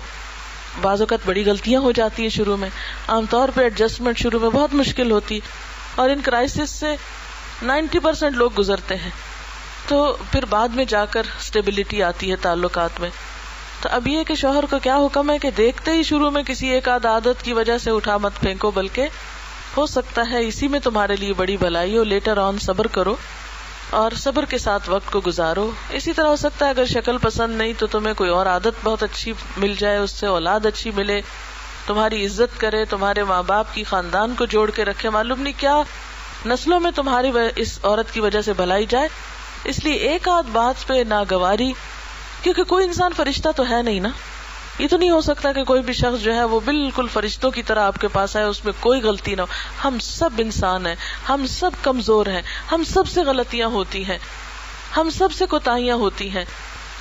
بعض اوقات بڑی غلطیاں ہو جاتی ہیں شروع میں، عام طور پہ ایڈجسٹمنٹ شروع میں بہت مشکل ہوتی، اور ان کرائسس سے 90% لوگ گزرتے ہیں، تو پھر بعد میں جا کر اسٹیبلٹی آتی ہے تعلقات میں۔ تو اب یہ کہ شوہر کو کیا حکم ہے کہ دیکھتے ہی شروع میں کسی ایک آدھ عادت کی وجہ سے اٹھا مت پھینکو، بلکہ ہو سکتا ہے اسی میں تمہارے لیے بڑی بھلائی ہو، لیٹر آن صبر کرو اور صبر کے ساتھ وقت کو گزارو۔ اسی طرح ہو سکتا ہے اگر شکل پسند نہیں تو تمہیں کوئی اور عادت بہت اچھی مل جائے، اس سے اولاد اچھی ملے، تمہاری عزت کرے، تمہارے ماں باپ کی خاندان کو جوڑ کے رکھے، معلوم نہیں کیا نسلوں میں تمہاری اس عورت کی وجہ سے بھلائی جائے۔ اس لیے ایک آدھ بات پہ ناگواری، کیونکہ کوئی انسان فرشتہ تو ہے نہیں نا، یہ تو نہیں ہو سکتا کہ کوئی بھی شخص جو ہے وہ بالکل فرشتوں کی طرح آپ کے پاس آئے، اس میں کوئی غلطی نہ ہو۔ ہم سب انسان ہیں، ہم سب کمزور ہیں، ہم سب سے غلطیاں ہوتی ہیں، ہم سب سے کوتاہیاں ہوتی ہیں،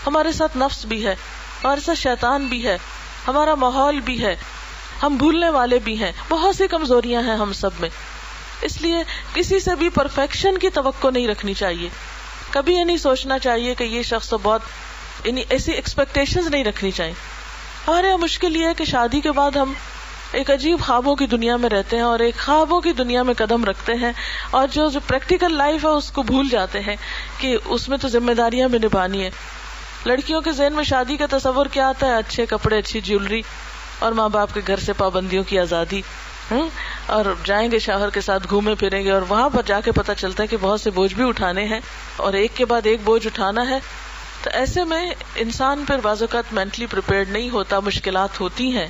ہمارے ساتھ نفس بھی ہے، ہمارے ساتھ شیطان بھی ہے، ہمارا ماحول بھی ہے، ہم بھولنے والے بھی ہیں، بہت سی کمزوریاں ہیں ہم سب میں۔ اس لیے کسی سے بھی پرفیکشن کی توقع نہیں رکھنی چاہیے، کبھی یہ نہیں سوچنا چاہیے کہ یہ شخص تو بہت، یعنی ایسی ایکسپیکٹیشنز نہیں رکھنی چاہیے۔ ہمارے یہاں مشکل یہ ہے کہ شادی کے بعد ہم ایک عجیب خوابوں کی دنیا میں رہتے ہیں اور ایک خوابوں کی دنیا میں قدم رکھتے ہیں، اور جو پریکٹیکل لائف ہے اس کو بھول جاتے ہیں کہ اس میں تو ذمہ داریاں بھی نبھانی ہے۔ لڑکیوں کے ذہن میں شادی کا تصور کیا آتا ہے؟ اچھے کپڑے، اچھی جیولری، اور ماں باپ کے گھر سے پابندیوں کی آزادی، اور جائیں گے شوہر کے ساتھ، گھومے پھریں گے، اور وہاں پر جا کے پتہ چلتا ہے کہ بہت سے بوجھ بھی اٹھانے ہیں اور ایک کے بعد ایک بوجھ اٹھانا ہے۔ تو ایسے میں انسان پھر بعض اوقات مینٹلی پریپیئرڈ نہیں ہوتا، مشکلات ہوتی ہیں۔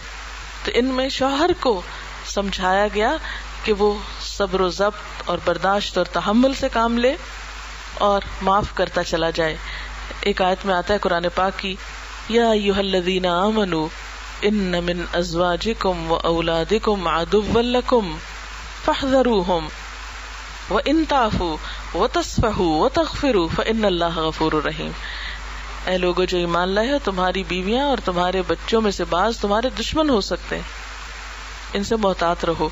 تو ان میں شوہر کو سمجھایا گیا کہ وہ صبر و ضبط اور برداشت اور تحمل سے کام لے اور معاف کرتا چلا جائے۔ ایک آیت میں آتا ہے قرآن پاک کی، یا ایھا الذین آمنوا ان من ازواجکم واولادکم عدوا لکم فاحذروہم وان تعفوا وتصفحوا وتغفروا فان اللہ غفور رحیم۔ اے لوگو جو ایمان لائے ہو، تمہاری بیویاں اور تمہارے بچوں میں سے بعض تمہارے دشمن ہو سکتے ہیں، ان سے محتاط رہو،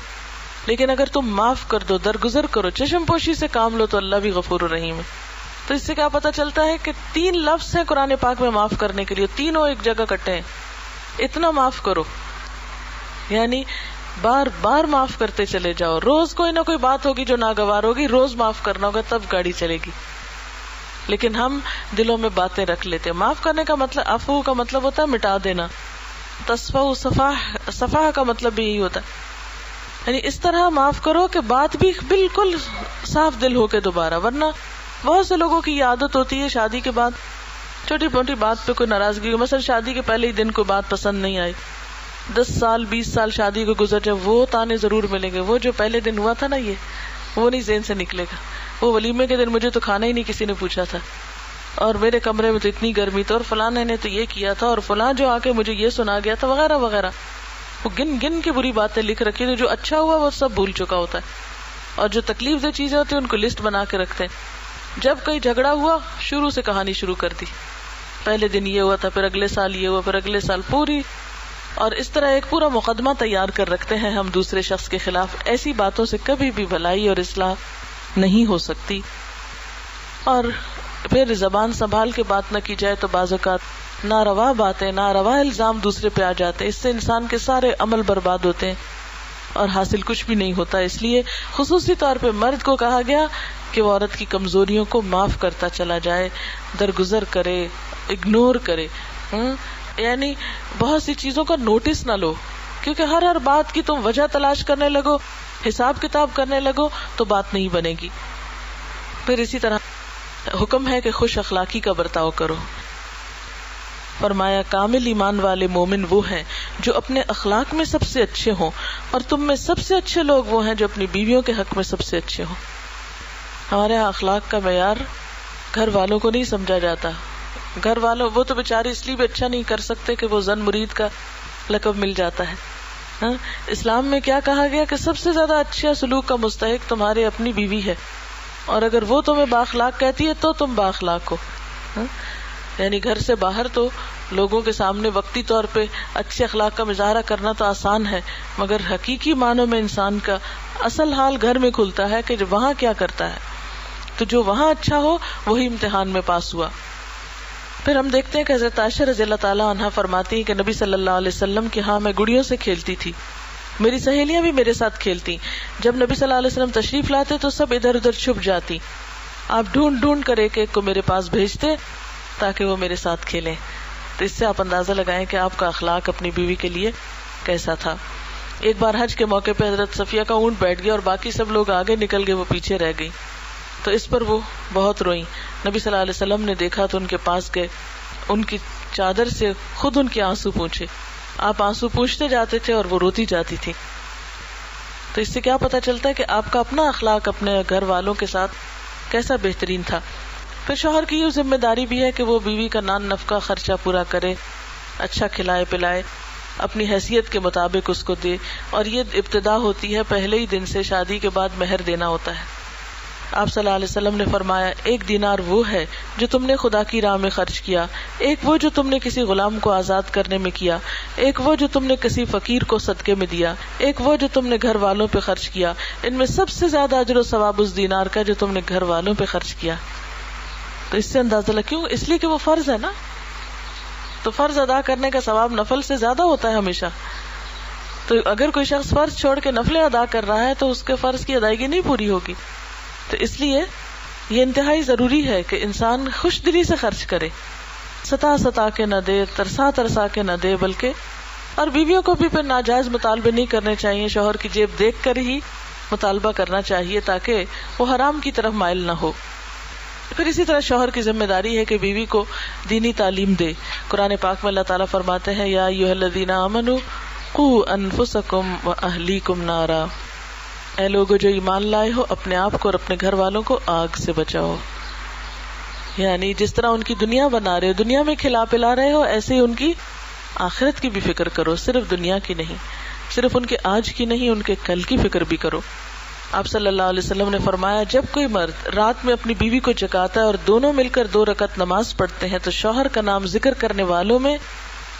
لیکن اگر تم معاف کر دو، درگزر کرو، چشم پوشی سے کام لو تو اللہ بھی غفور الرحیم ہے۔ تو اس سے کیا پتہ چلتا ہے کہ 3 لفظ ہیں قرآن پاک میں معاف کرنے کے لیے، تینوں ایک جگہ کٹے ہیں۔ اتنا معاف کرو، یعنی بار بار معاف کرتے چلے جاؤ، روز کوئی نہ کوئی بات ہوگی جو ناگوار ہوگی، روز معاف کرنا ہوگا، تب گاڑی چلے گی۔ لیکن ہم دلوں میں باتیں رکھ لیتے ہیں۔ معاف کرنے کا مطلب، عفو کا مطلب ہوتا ہے مٹا دینا، صفح کا مطلب بھی یہی ہوتا ہے، یعنی اس طرح معاف کرو کہ بات بھی بالکل صاف دل ہو کے دوبارہ۔ ورنہ بہت سے لوگوں کی یہ عادت ہوتی ہے شادی کے بعد چھوٹی موٹی بات پہ کوئی ناراضگی، مثلا شادی کے پہلے ہی دن کوئی بات پسند نہیں آئی، 10 سال 20 سال شادی کو گزر جائے، وہ تانے ضرور ملیں گے، وہ جو پہلے دن ہوا تھا نا، وہ نہیں ذہن سے نکلے گا۔ وہ ولیمے کے دن مجھے تو کھانا ہی نہیں کسی نے پوچھا تھا، اور میرے کمرے میں تو اتنی گرمی تھی، اور فلاں نے تو یہ کیا تھا، اور فلاں جو آ کے مجھے یہ سنا گیا تھا، وغیرہ وغیرہ۔ وہ گن گن کے بری باتیں لکھ رکھی تھی، جو اچھا ہوا وہ سب بھول چکا ہوتا ہے، اور جو تکلیف دہ چیزیں ہوتی ہیں ان کو لسٹ بنا کے رکھتے ہیں۔ جب کہیں جھگڑا ہوا، شروع سے کہانی شروع کر دی، پہلے دن یہ ہوا تھا، پھر اگلے سال یہ ہوا، پھر اگلے سال پوری، اور اس طرح ایک پورا مقدمہ تیار کر رکھتے ہیں ہم دوسرے شخص کے خلاف۔ ایسی باتوں سے کبھی بھی بھلائی اور اصلاح نہیں ہو سکتی۔ اور پھر زبان سنبھال کے بات نہ کی جائے تو بعض اوقات ناروا باتیں، ناروا الزام دوسرے پہ آ جاتے ہیں، اس سے انسان کے سارے عمل برباد ہوتے ہیں اور حاصل کچھ بھی نہیں ہوتا۔ اس لیے خصوصی طور پہ مرد کو کہا گیا کہ وہ عورت کی کمزوریوں کو معاف کرتا چلا جائے، درگزر کرے، اگنور کرے، یعنی بہت سی چیزوں کا نوٹس نہ لو، کیونکہ ہر بات کی تم وجہ تلاش کرنے لگو، حساب کتاب کرنے لگو تو بات نہیں بنے گی۔ پھر اسی طرح حکم ہے کہ خوش اخلاقی کا برتاؤ کرو۔ فرمایا کامل ایمان والے مومن وہ ہیں جو اپنے اخلاق میں سب سے اچھے ہوں، اور تم میں سب سے اچھے لوگ وہ ہیں جو اپنی بیویوں کے حق میں سب سے اچھے ہوں۔ ہمارے یہاں اخلاق کا معیار گھر والوں کو نہیں سمجھا جاتا۔ گھر والوں وہ تو بیچارے اس لیے بھی اچھا نہیں کر سکتے کہ وہ زن مرید کا لقب مل جاتا ہے۔ اسلام میں کیا کہا گیا کہ سب سے زیادہ اچھا سلوک کا مستحق تمہارے اپنی بیوی ہے، اور اگر وہ تمہیں بااخلاق کہتی ہے تو تم بااخلاق ہو۔ یعنی گھر سے باہر تو لوگوں کے سامنے وقتی طور پہ اچھے اخلاق کا مظاہرہ کرنا تو آسان ہے، مگر حقیقی معنوں میں انسان کا اصل حال گھر میں کھلتا ہے کہ وہاں کیا کرتا ہے. تو جو وہاں اچھا ہو وہی امتحان میں پاس ہوا. پھر ہم دیکھتے ہیں کہ حضرت عائشہ رضی اللہ تعالیٰ عنہا فرماتی ہیں کہ نبی صلی اللہ علیہ وسلم کے ہاں میں گڑیوں سے کھیلتی تھی، میری سہیلیاں بھی میرے ساتھ کھیلتی. جب نبی صلی اللہ علیہ وسلم تشریف لاتے تو سب ادھر ادھر چھپ جاتی. آپ ڈھونڈ ڈھونڈ کر ایک ایک کو میرے پاس بھیجتے تاکہ وہ میرے ساتھ کھیلیں. تو اس سے آپ اندازہ لگائیں کہ آپ کا اخلاق اپنی بیوی کے لیے کیسا تھا. ایک بار حج کے موقع پہ حضرت صفیہ کا اونٹ بیٹھ گیا اور باقی سب لوگ آگے نکل گئے، وہ پیچھے رہ گئی. تو اس پر وہ بہت روئیں. نبی صلی اللہ علیہ وسلم نے دیکھا تو ان کے پاس گئے، ان کی چادر سے خود ان کے آنسو پوچھے. آپ آنسو پوچھتے جاتے تھے اور وہ روتی جاتی تھی. تو اس سے کیا پتا چلتا ہے کہ آپ کا اپنا اخلاق اپنے گھر والوں کے ساتھ کیسا بہترین تھا. پھر شوہر کی یہ ذمہ داری بھی ہے کہ وہ بیوی کا نان نفقہ خرچہ پورا کرے، اچھا کھلائے پلائے، اپنی حیثیت کے مطابق اس کو دے. اور یہ ابتدا ہوتی ہے پہلے ہی دن سے، شادی کے بعد مہر دینا ہوتا ہے. آپ صلی اللہ علیہ وسلم نے فرمایا 1 دینار وہ ہے جو تم نے خدا کی راہ میں خرچ کیا، 1 وہ جو تم نے کسی غلام کو آزاد کرنے میں کیا، 1 وہ جو تم نے کسی فقیر کو صدقے میں دیا، 1 وہ جو تم نے گھر والوں پہ خرچ کیا. ان میں سب سے زیادہ اجر و ثواب اس دینار کا جو تم نے گھر والوں پہ خرچ کیا. تو اس سے اندازہ لگ، کیوں؟ اس لیے کہ وہ فرض ہے نا. تو فرض ادا کرنے کا ثواب نفل سے زیادہ ہوتا ہے ہمیشہ. تو اگر کوئی شخص فرض چھوڑ کے نفلیں ادا کر رہا ہے تو اس کے فرض کی ادائیگی نہیں پوری ہوگی. تو اس لیے یہ انتہائی ضروری ہے کہ انسان خوش دلی سے خرچ کرے، ستا کے نہ دے، ترسا کے نہ دے، بلکہ اور بیویوں کو بھی پھر ناجائز مطالبے نہیں کرنے چاہیے. شوہر کی جیب دیکھ کر ہی مطالبہ کرنا چاہیے تاکہ وہ حرام کی طرف مائل نہ ہو. پھر اسی طرح شوہر کی ذمہ داری ہے کہ بیوی کو دینی تعلیم دے. قرآن پاک میں اللہ تعالیٰ فرماتے ہیں یا ایھا الذین آمنوا قوا انفسکم واہلیکم نارا، اے لوگو جو ایمان لائے ہو اپنے آپ کو اور اپنے گھر والوں کو آگ سے بچاؤ. یعنی جس طرح ان کی دنیا بنا رہے ہو، دنیا میں کھلا پلا رہے ہو، ایسے ہی ان کی آخرت کی بھی فکر کرو. صرف دنیا کی نہیں، صرف ان کے آج کی نہیں، ان کے کل کی فکر بھی کرو. آپ صلی اللہ علیہ وسلم نے فرمایا جب کوئی مرد رات میں اپنی بیوی کو جگاتا ہے اور دونوں مل کر 2 رکعت نماز پڑھتے ہیں تو شوہر کا نام ذکر کرنے والوں میں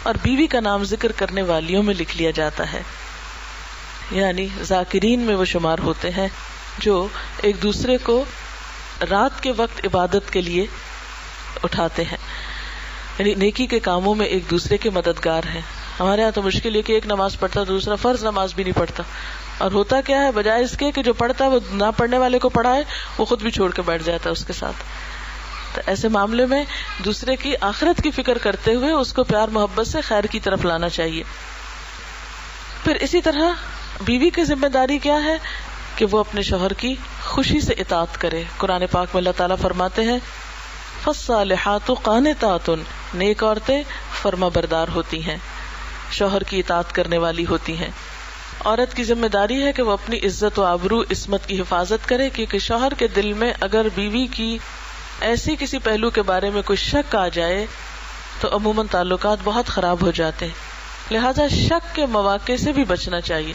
اور بیوی کا نام ذکر کرنے والیوں میں لکھ لیا جاتا ہے. یعنی ذاکرین میں وہ شمار ہوتے ہیں جو ایک دوسرے کو رات کے وقت عبادت کے لیے اٹھاتے ہیں، یعنی نیکی کے کاموں میں ایک دوسرے کے مددگار ہیں. ہمارے یہاں تو مشکل ہے کہ ایک نماز پڑھتا تو دوسرا فرض نماز بھی نہیں پڑھتا. اور ہوتا کیا ہے، بجائے اس کے کہ جو پڑھتا ہے وہ نہ پڑھنے والے کو پڑھائے، وہ خود بھی چھوڑ کے بیٹھ جاتا ہے اس کے ساتھ. تو ایسے معاملے میں دوسرے کی آخرت کی فکر کرتے ہوئے اس کو پیار محبت سے خیر کی طرف لانا چاہیے. پھر اسی طرح بیوی کی ذمہ داری کیا ہے کہ وہ اپنے شوہر کی خوشی سے اطاعت کرے. قرآن پاک میں اللہ تعالیٰ فرماتے ہیں فالصالحات قانتات، نیک عورتیں فرما بردار ہوتی ہیں، شوہر کی اطاعت کرنے والی ہوتی ہیں. عورت کی ذمہ داری ہے کہ وہ اپنی عزت و آبرو عصمت کی حفاظت کرے، کیونکہ شوہر کے دل میں اگر بیوی کی ایسی کسی پہلو کے بارے میں کوئی شک آ جائے تو عموماً تعلقات بہت خراب ہو جاتے ہیں. لہذا شک کے مواقع سے بھی بچنا چاہیے.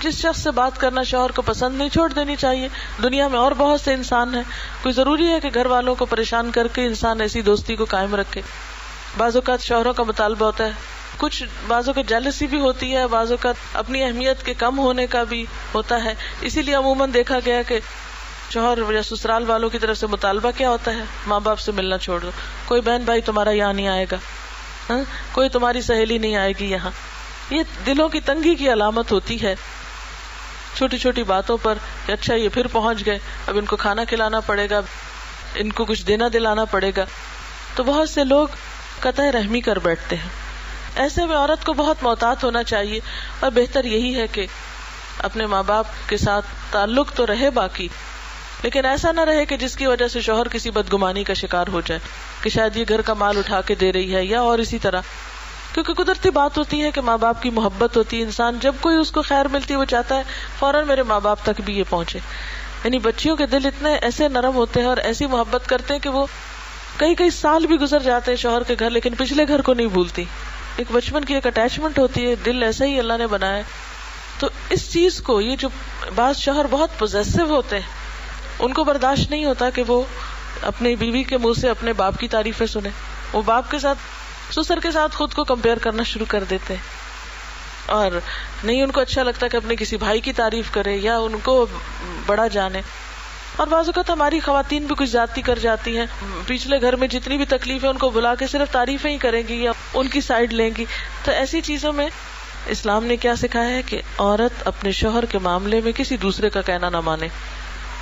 جس شخص سے بات کرنا شوہر کو پسند نہیں، چھوڑ دینی چاہیے. دنیا میں اور بہت سے انسان ہیں، کوئی ضروری ہے کہ گھر والوں کو پریشان کر کے انسان ایسی دوستی کو قائم رکھے. بعض اوقات شوہروں کا مطالبہ ہوتا ہے، کچھ بعضوں کو جیلسی بھی ہوتی ہے، بعض اوقات اپنی اہمیت کے کم ہونے کا بھی ہوتا ہے. اسی لیے عموماً دیکھا گیا کہ شوہر یا سسرال والوں کی طرف سے مطالبہ کیا ہوتا ہے، ماں باپ سے ملنا چھوڑ دو، کوئی بہن بھائی تمہارا یہاں نہیں آئے گا، کوئی تمہاری سہیلی نہیں آئے گی یہاں. یہ دلوں کی تنگی کی علامت ہوتی ہے. چھوٹی چھوٹی باتوں پر کہ اچھا یہ پھر پہنچ گئے، اب ان کو کھانا کھلانا پڑے گا، ان کو کچھ دینا دلانا پڑے گا. تو بہت سے لوگ قطع رحمی کر بیٹھتے ہیں. ایسے میں عورت کو بہت محتاط ہونا چاہیے، اور بہتر یہی ہے کہ اپنے ماں باپ کے ساتھ تعلق تو رہے باقی، لیکن ایسا نہ رہے کہ جس کی وجہ سے شوہر کسی بدگمانی کا شکار ہو جائے کہ شاید یہ گھر کا مال اٹھا کے دے رہی ہے، یا اور اسی طرح. کیونکہ قدرتی بات ہوتی ہے کہ ماں باپ کی محبت ہوتی ہے، انسان جب کوئی اس کو خیر ملتی ہے وہ چاہتا ہے فوراً میرے ماں باپ تک بھی یہ پہنچے. یعنی بچیوں کے دل اتنے ایسے نرم ہوتے ہیں اور ایسی محبت کرتے ہیں کہ وہ کئی سال بھی گزر جاتے ہیں شوہر کے گھر لیکن پچھلے گھر کو نہیں بھولتی. ایک بچپن کی ایک اٹیچمنٹ ہوتی ہے، دل ایسا ہی اللہ نے بنایا. تو اس چیز کو، یہ جو بعض شوہر بہت پوزیسو ہوتے ہیں ان کو برداشت نہیں ہوتا کہ وہ اپنی بیوی کے منہ سے اپنے باپ کی تعریفیں سنیں. وہ باپ کے ساتھ سسر کے ساتھ خود کو کمپیئر کرنا شروع کر دیتے ہیں، اور نہیں ان کو اچھا لگتا کہ اپنے کسی بھائی کی تعریف کرے یا ان کو بڑا جانے. اور بعض اوقات ہماری خواتین بھی کچھ زیادتی کر جاتی ہیں، پچھلے گھر میں جتنی بھی تکلیف ہے ان کو بلا کے صرف تعریفیں ہی کریں گی یا ان کی سائڈ لیں گی. تو ایسی چیزوں میں اسلام نے کیا سکھایا ہے کہ عورت اپنے شوہر کے معاملے میں کسی دوسرے کا کہنا نہ مانے.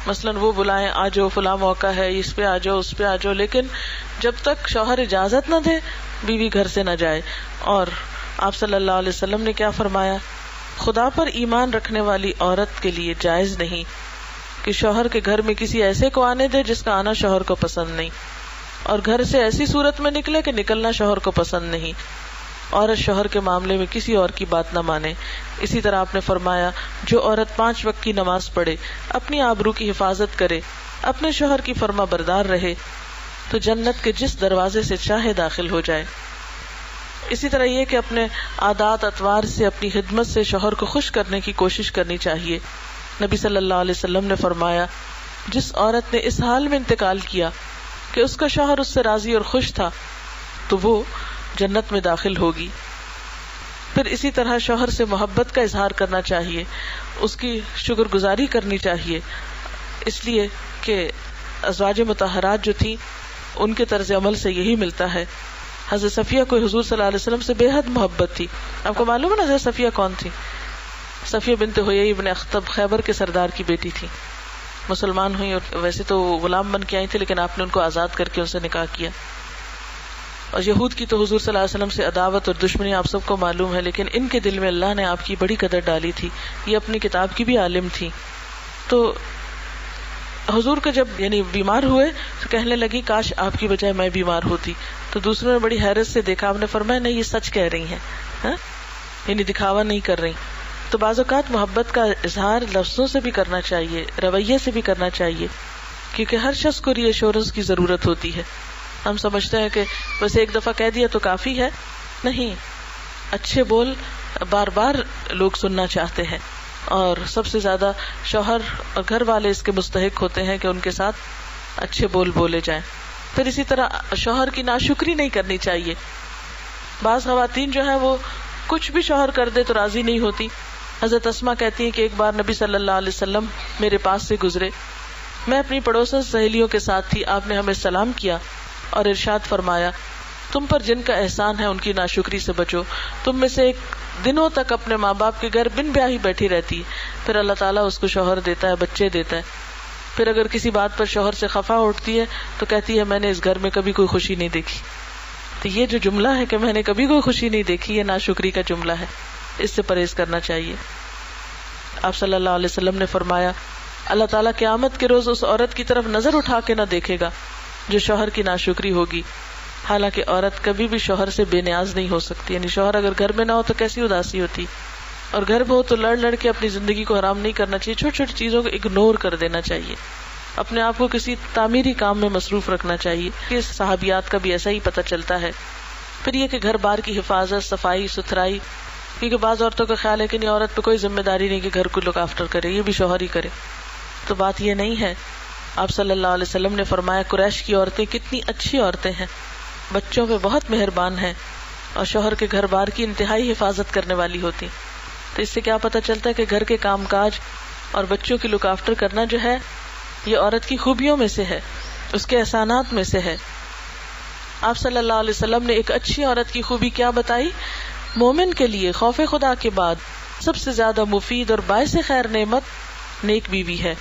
مثلاً وہ بلائیں آ جاؤ فلاں موقع ہے، اس پہ آ جاؤ اس پہ آ جاؤ، لیکن جب تک شوہر اجازت نہ دے بیوی گھر سے نہ جائے. اور آپ صلی اللہ علیہ وسلم نے کیا فرمایا، خدا پر ایمان رکھنے والی عورت کے لیے جائز نہیں کہ شوہر کے گھر میں کسی ایسے کو آنے دے جس کا آنا شوہر کو پسند نہیں، اور گھر سے ایسی صورت میں نکلے کہ نکلنا شوہر کو پسند نہیں. عورت شوہر کے معاملے میں کسی اور کی بات نہ مانے. اسی طرح آپ نے فرمایا جو عورت 5 وقت کی نماز پڑھے، اپنی آبرو کی حفاظت کرے، اپنے شوہر کی فرما بردار رہے تو جنت کے جس دروازے سے چاہے داخل ہو جائے. اسی طرح یہ کہ اپنے عادات اطوار سے اپنی خدمت سے شوہر کو خوش کرنے کی کوشش کرنی چاہیے. نبی صلی اللہ علیہ وسلم نے فرمایا جس عورت نے اس حال میں انتقال کیا کہ اس کا شوہر اس سے راضی اور خوش تھا تو وہ جنت میں داخل ہوگی. پھر اسی طرح شوہر سے محبت کا اظہار کرنا چاہیے، اس کی شکر گزاری کرنی چاہیے، اس لیے کہ ازواج مطہرات جو تھیں ان کے طرز عمل سے یہی ملتا ہے. حضرت صفیہ کو حضور صلی اللہ علیہ وسلم سے بے حد محبت تھی. آپ کو معلوم ہے نا حضرت صفیہ کون تھی؟ صفیہ بنت حیی بن اخطب خیبر کے سردار کی بیٹی تھی. مسلمان ہوئی اور ویسے تو غلام بن کے آئی تھی، لیکن آپ نے ان کو آزاد کر کے ان سے نکاح کیا. اور یہود کی تو حضور صلی اللہ علیہ وسلم سے عداوت اور دشمنی آپ سب کو معلوم ہے، لیکن ان کے دل میں اللہ نے آپ کی بڑی قدر ڈالی تھی. یہ اپنی کتاب کی بھی عالم تھی. تو حضور کا جب بیمار ہوئے تو کہنے لگی کاش آپ کی بجائے میں بیمار ہوتی. تو دوسروں نے بڑی حیرت سے دیکھا. آپ نے فرمایا نہیں یہ سچ کہہ رہی ہیں، یعنی دکھاوا نہیں کر رہی. تو بعض اوقات محبت کا اظہار لفظوں سے بھی کرنا چاہیے، رویے سے بھی کرنا چاہیے، کیونکہ ہر شخص کو ری ایشورنس کی ضرورت ہوتی ہے. ہم سمجھتے ہیں کہ بس ایک دفعہ کہہ دیا تو کافی ہے. نہیں، اچھے بول بار بار لوگ سننا چاہتے ہیں، اور سب سے زیادہ شوہر اور گھر والے اس کے مستحق ہوتے ہیں کہ ان کے ساتھ اچھے بول بولے جائیں. پھر اسی طرح شوہر کی ناشکری نہیں کرنی چاہیے. بعض خواتین جو ہیں وہ کچھ بھی شوہر کر دے تو راضی نہیں ہوتی. حضرت اسماء کہتی ہیں کہ ایک بار نبی صلی اللہ علیہ وسلم میرے پاس سے گزرے، میں اپنی پڑوسن سہیلیوں کے ساتھ تھی. آپ نے ہمیں سلام کیا اور ارشاد فرمایا تم پر جن کا احسان ہے ان کی ناشکری سے بچو. تم میں سے ایک دنوں تک اپنے ماں باپ کے گھر بن بیاہی بیٹھی رہتی ہے، پھر اللہ تعالیٰ اس کو شوہر دیتا ہے، بچے دیتا ہے. پھر اگر کسی بات پر شوہر سے خفا اٹھتی ہے تو کہتی ہے میں نے اس گھر میں کبھی کوئی خوشی نہیں دیکھی. تو یہ جو جملہ ہے کہ میں نے کبھی کوئی خوشی نہیں دیکھی، یہ ناشکری کا جملہ ہے. اس سے پرہیز کرنا چاہیے. آپ صلی اللہ علیہ وسلم نے فرمایا اللہ تعالیٰ قیامت کے روز اس عورت کی طرف نظر اٹھا کے نہ دیکھے گا جو شوہر کی ناشکری ہوگی. حالانکہ عورت کبھی بھی شوہر سے بے نیاز نہیں ہو سکتی. یعنی شوہر اگر گھر میں نہ ہو تو کیسی اداسی ہوتی، اور گھر میں ہو تو لڑ لڑ کے اپنی زندگی کو حرام نہیں کرنا چاہیے. چھوٹی چھوٹی چیزوں کو اگنور کر دینا چاہیے. اپنے آپ کو کسی تعمیری کام میں مصروف رکھنا چاہیے. کہ صحابیات کا بھی ایسا ہی پتہ چلتا ہے. پھر یہ کہ گھر بار کی حفاظت، صفائی ستھرائی، کیونکہ بعض عورتوں کا خیال ہے کہ نہیں عورت پہ کوئی ذمہ داری نہیں کہ گھر کو لک آفٹر کرے، یہ بھی شوہر ہی کرے. تو بات یہ نہیں ہے. آپ صلی اللہ علیہ وسلم نے فرمایا قریش کی عورتیں کتنی اچھی عورتیں ہیں، بچوں پہ بہت مہربان ہیں اور شوہر کے گھر بار کی انتہائی حفاظت کرنے والی ہوتی. تو اس سے کیا پتہ چلتا ہے کہ گھر کے کام کاج اور بچوں کی لک آفٹر کرنا جو ہے یہ عورت کی خوبیوں میں سے ہے، اس کے احسانات میں سے ہے. آپ صلی اللہ علیہ وسلم نے ایک اچھی عورت کی خوبی کیا بتائی؟ مومن کے لیے خوف خدا کے بعد سب سے زیادہ مفید اور باعث خیر نعمت نیک بیوی ہے.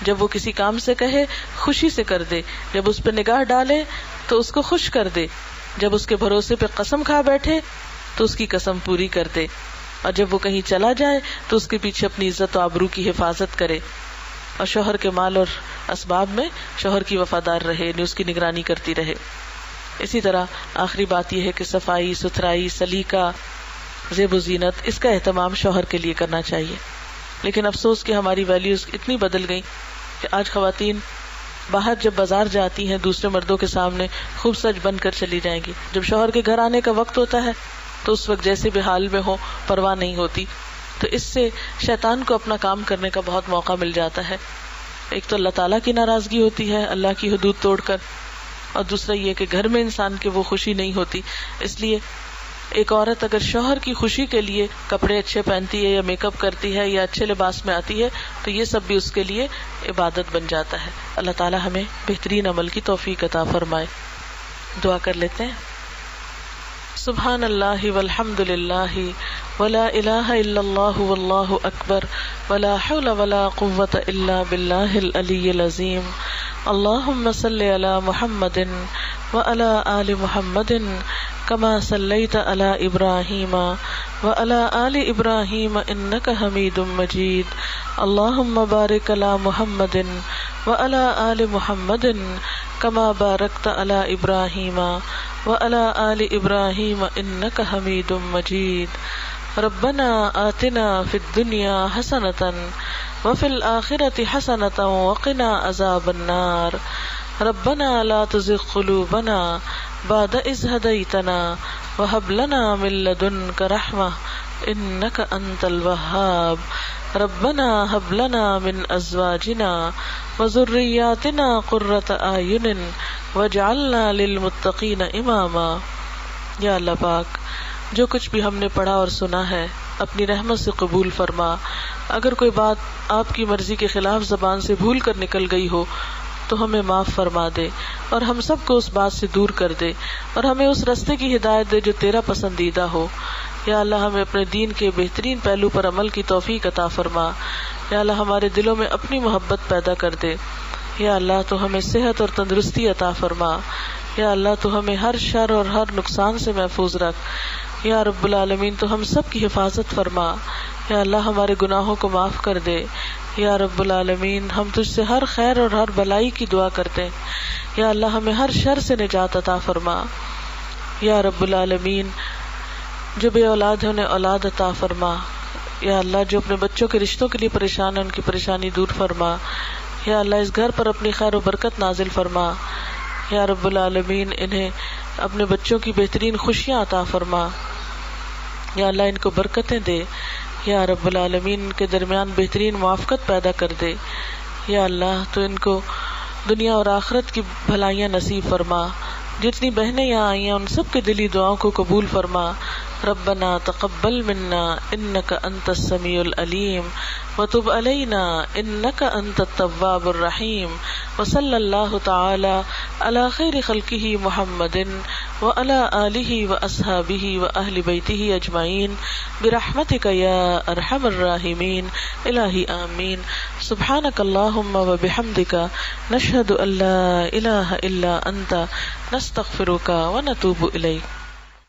جب وہ کسی کام سے کہے خوشی سے کر دے، جب اس پہ نگاہ ڈالے تو اس کو خوش کر دے، جب اس کے بھروسے پہ قسم کھا بیٹھے تو اس کی قسم پوری کر دے، اور جب وہ کہیں چلا جائے تو اس کے پیچھے اپنی عزت و آبرو کی حفاظت کرے، اور شوہر کے مال اور اسباب میں شوہر کی وفادار رہے، یعنی اس کی نگرانی کرتی رہے. اسی طرح آخری بات یہ ہے کہ صفائی ستھرائی، سلیقہ، زیب و زینت، اس کا اہتمام شوہر کے لیے کرنا چاہیے. لیکن افسوس کہ ہماری ویلیوز اتنی بدل گئی کہ آج خواتین باہر جب بازار جاتی ہیں دوسرے مردوں کے سامنے خوب سج بن کر چلی جائیں گی. جب شوہر کے گھر آنے کا وقت ہوتا ہے تو اس وقت جیسے بھی حال میں ہو پرواہ نہیں ہوتی. تو اس سے شیطان کو اپنا کام کرنے کا بہت موقع مل جاتا ہے. ایک تو اللہ تعالیٰ کی ناراضگی ہوتی ہے اللہ کی حدود توڑ کر، اور دوسرا یہ کہ گھر میں انسان کے وہ خوشی نہیں ہوتی. اس لیے ایک عورت اگر شوہر کی خوشی کے لیے کپڑے اچھے پہنتی ہے یا میک اپ کرتی ہے یا اچھے لباس میں آتی ہے تو یہ سب بھی اس کے لیے عبادت بن جاتا ہے. اللہ تعالی ہمیں بہترین عمل کی توفیق عطا فرمائے. دعا کر لیتے ہیں. سبحان اللہ والحمد للہ ولا الہ الا اللہ واللہ اکبر ولا حول ولا قوة الا باللہ العلی العظیم. اللہم صلی علی محمد وعلی آل محمد كما صليت على إبراهيم وعلى آل إبراهيم إنك حميد مجيد. اللهم بارك على محمد وعلى آل محمد كما باركت على إبراهيم وعلى آل إبراهيم إنك حميد مجيد. ربنا آتنا في الدنيا حسنة وفي الآخرة حسنة وقنا عذاب النار. ربنا لا تزغ قلوبنا بعد إذ هديتنا وهب لنا من لدنك رحمة إنك أنت الوهاب. ربنا هب لنا من أزواجنا وذرياتنا قرة أعين واجعلنا للمتقين إماما. یا اللہ پاک، جو کچھ بھی ہم نے پڑھا اور سنا ہے اپنی رحمت سے قبول فرما. اگر کوئی بات آپ کی مرضی کے خلاف زبان سے بھول کر نکل گئی ہو تو ہمیں معاف فرما دے اور ہم سب کو اس بات سے دور کر دے اور ہمیں اس رستے کی ہدایت دے جو تیرا پسندیدہ ہو. یا اللہ ہمیں اپنے دین کے بہترین پہلو پر عمل کی توفیق عطا فرما. یا اللہ ہمارے دلوں میں اپنی محبت پیدا کر دے. یا اللہ تو ہمیں صحت اور تندرستی عطا فرما. یا اللہ تو ہمیں ہر شر اور ہر نقصان سے محفوظ رکھ. یا رب العالمین تو ہم سب کی حفاظت فرما. یا اللہ ہمارے گناہوں کو معاف کر دے. یا رب العالمین ہم تجھ سے ہر خیر اور ہر بلائی کی دعا کرتے ہیں. یا اللہ ہمیں ہر شر سے نجات عطا فرما. یا رب العالمین جو بے اولاد ہیں انہیں اولاد عطا فرما. یا اللہ جو اپنے بچوں کے رشتوں کے لیے پریشان ہیں ان کی پریشانی دور فرما. یا اللہ اس گھر پر اپنی خیر و برکت نازل فرما. یا رب العالمین انہیں اپنے بچوں کی بہترین خوشیاں عطا فرما. یا اللہ ان کو برکتیں دے. یا رب العالمین ان کے درمیان بہترین موافقت پیدا کر دے. یا اللہ تو ان کو دنیا اور آخرت کی بھلائیاں نصیب فرما. جتنی بہنیں یہاں آئی ہیں ان سب کے دلی دعاؤں کو قبول فرما. ربنا تقبل منا انك انت السميع العليم وتب علينا انك انت التواب الرحيم. وصلى الله تعالى على خير خلقه محمد وعلى آله واصحابه واهل بيته اجمعين برحمتك يا ارحم الراحمين. الہی آمین. سبحانك اللهم وبحمدك نشهد ان لا اله الا انت نستغفرك ونتوب الیک.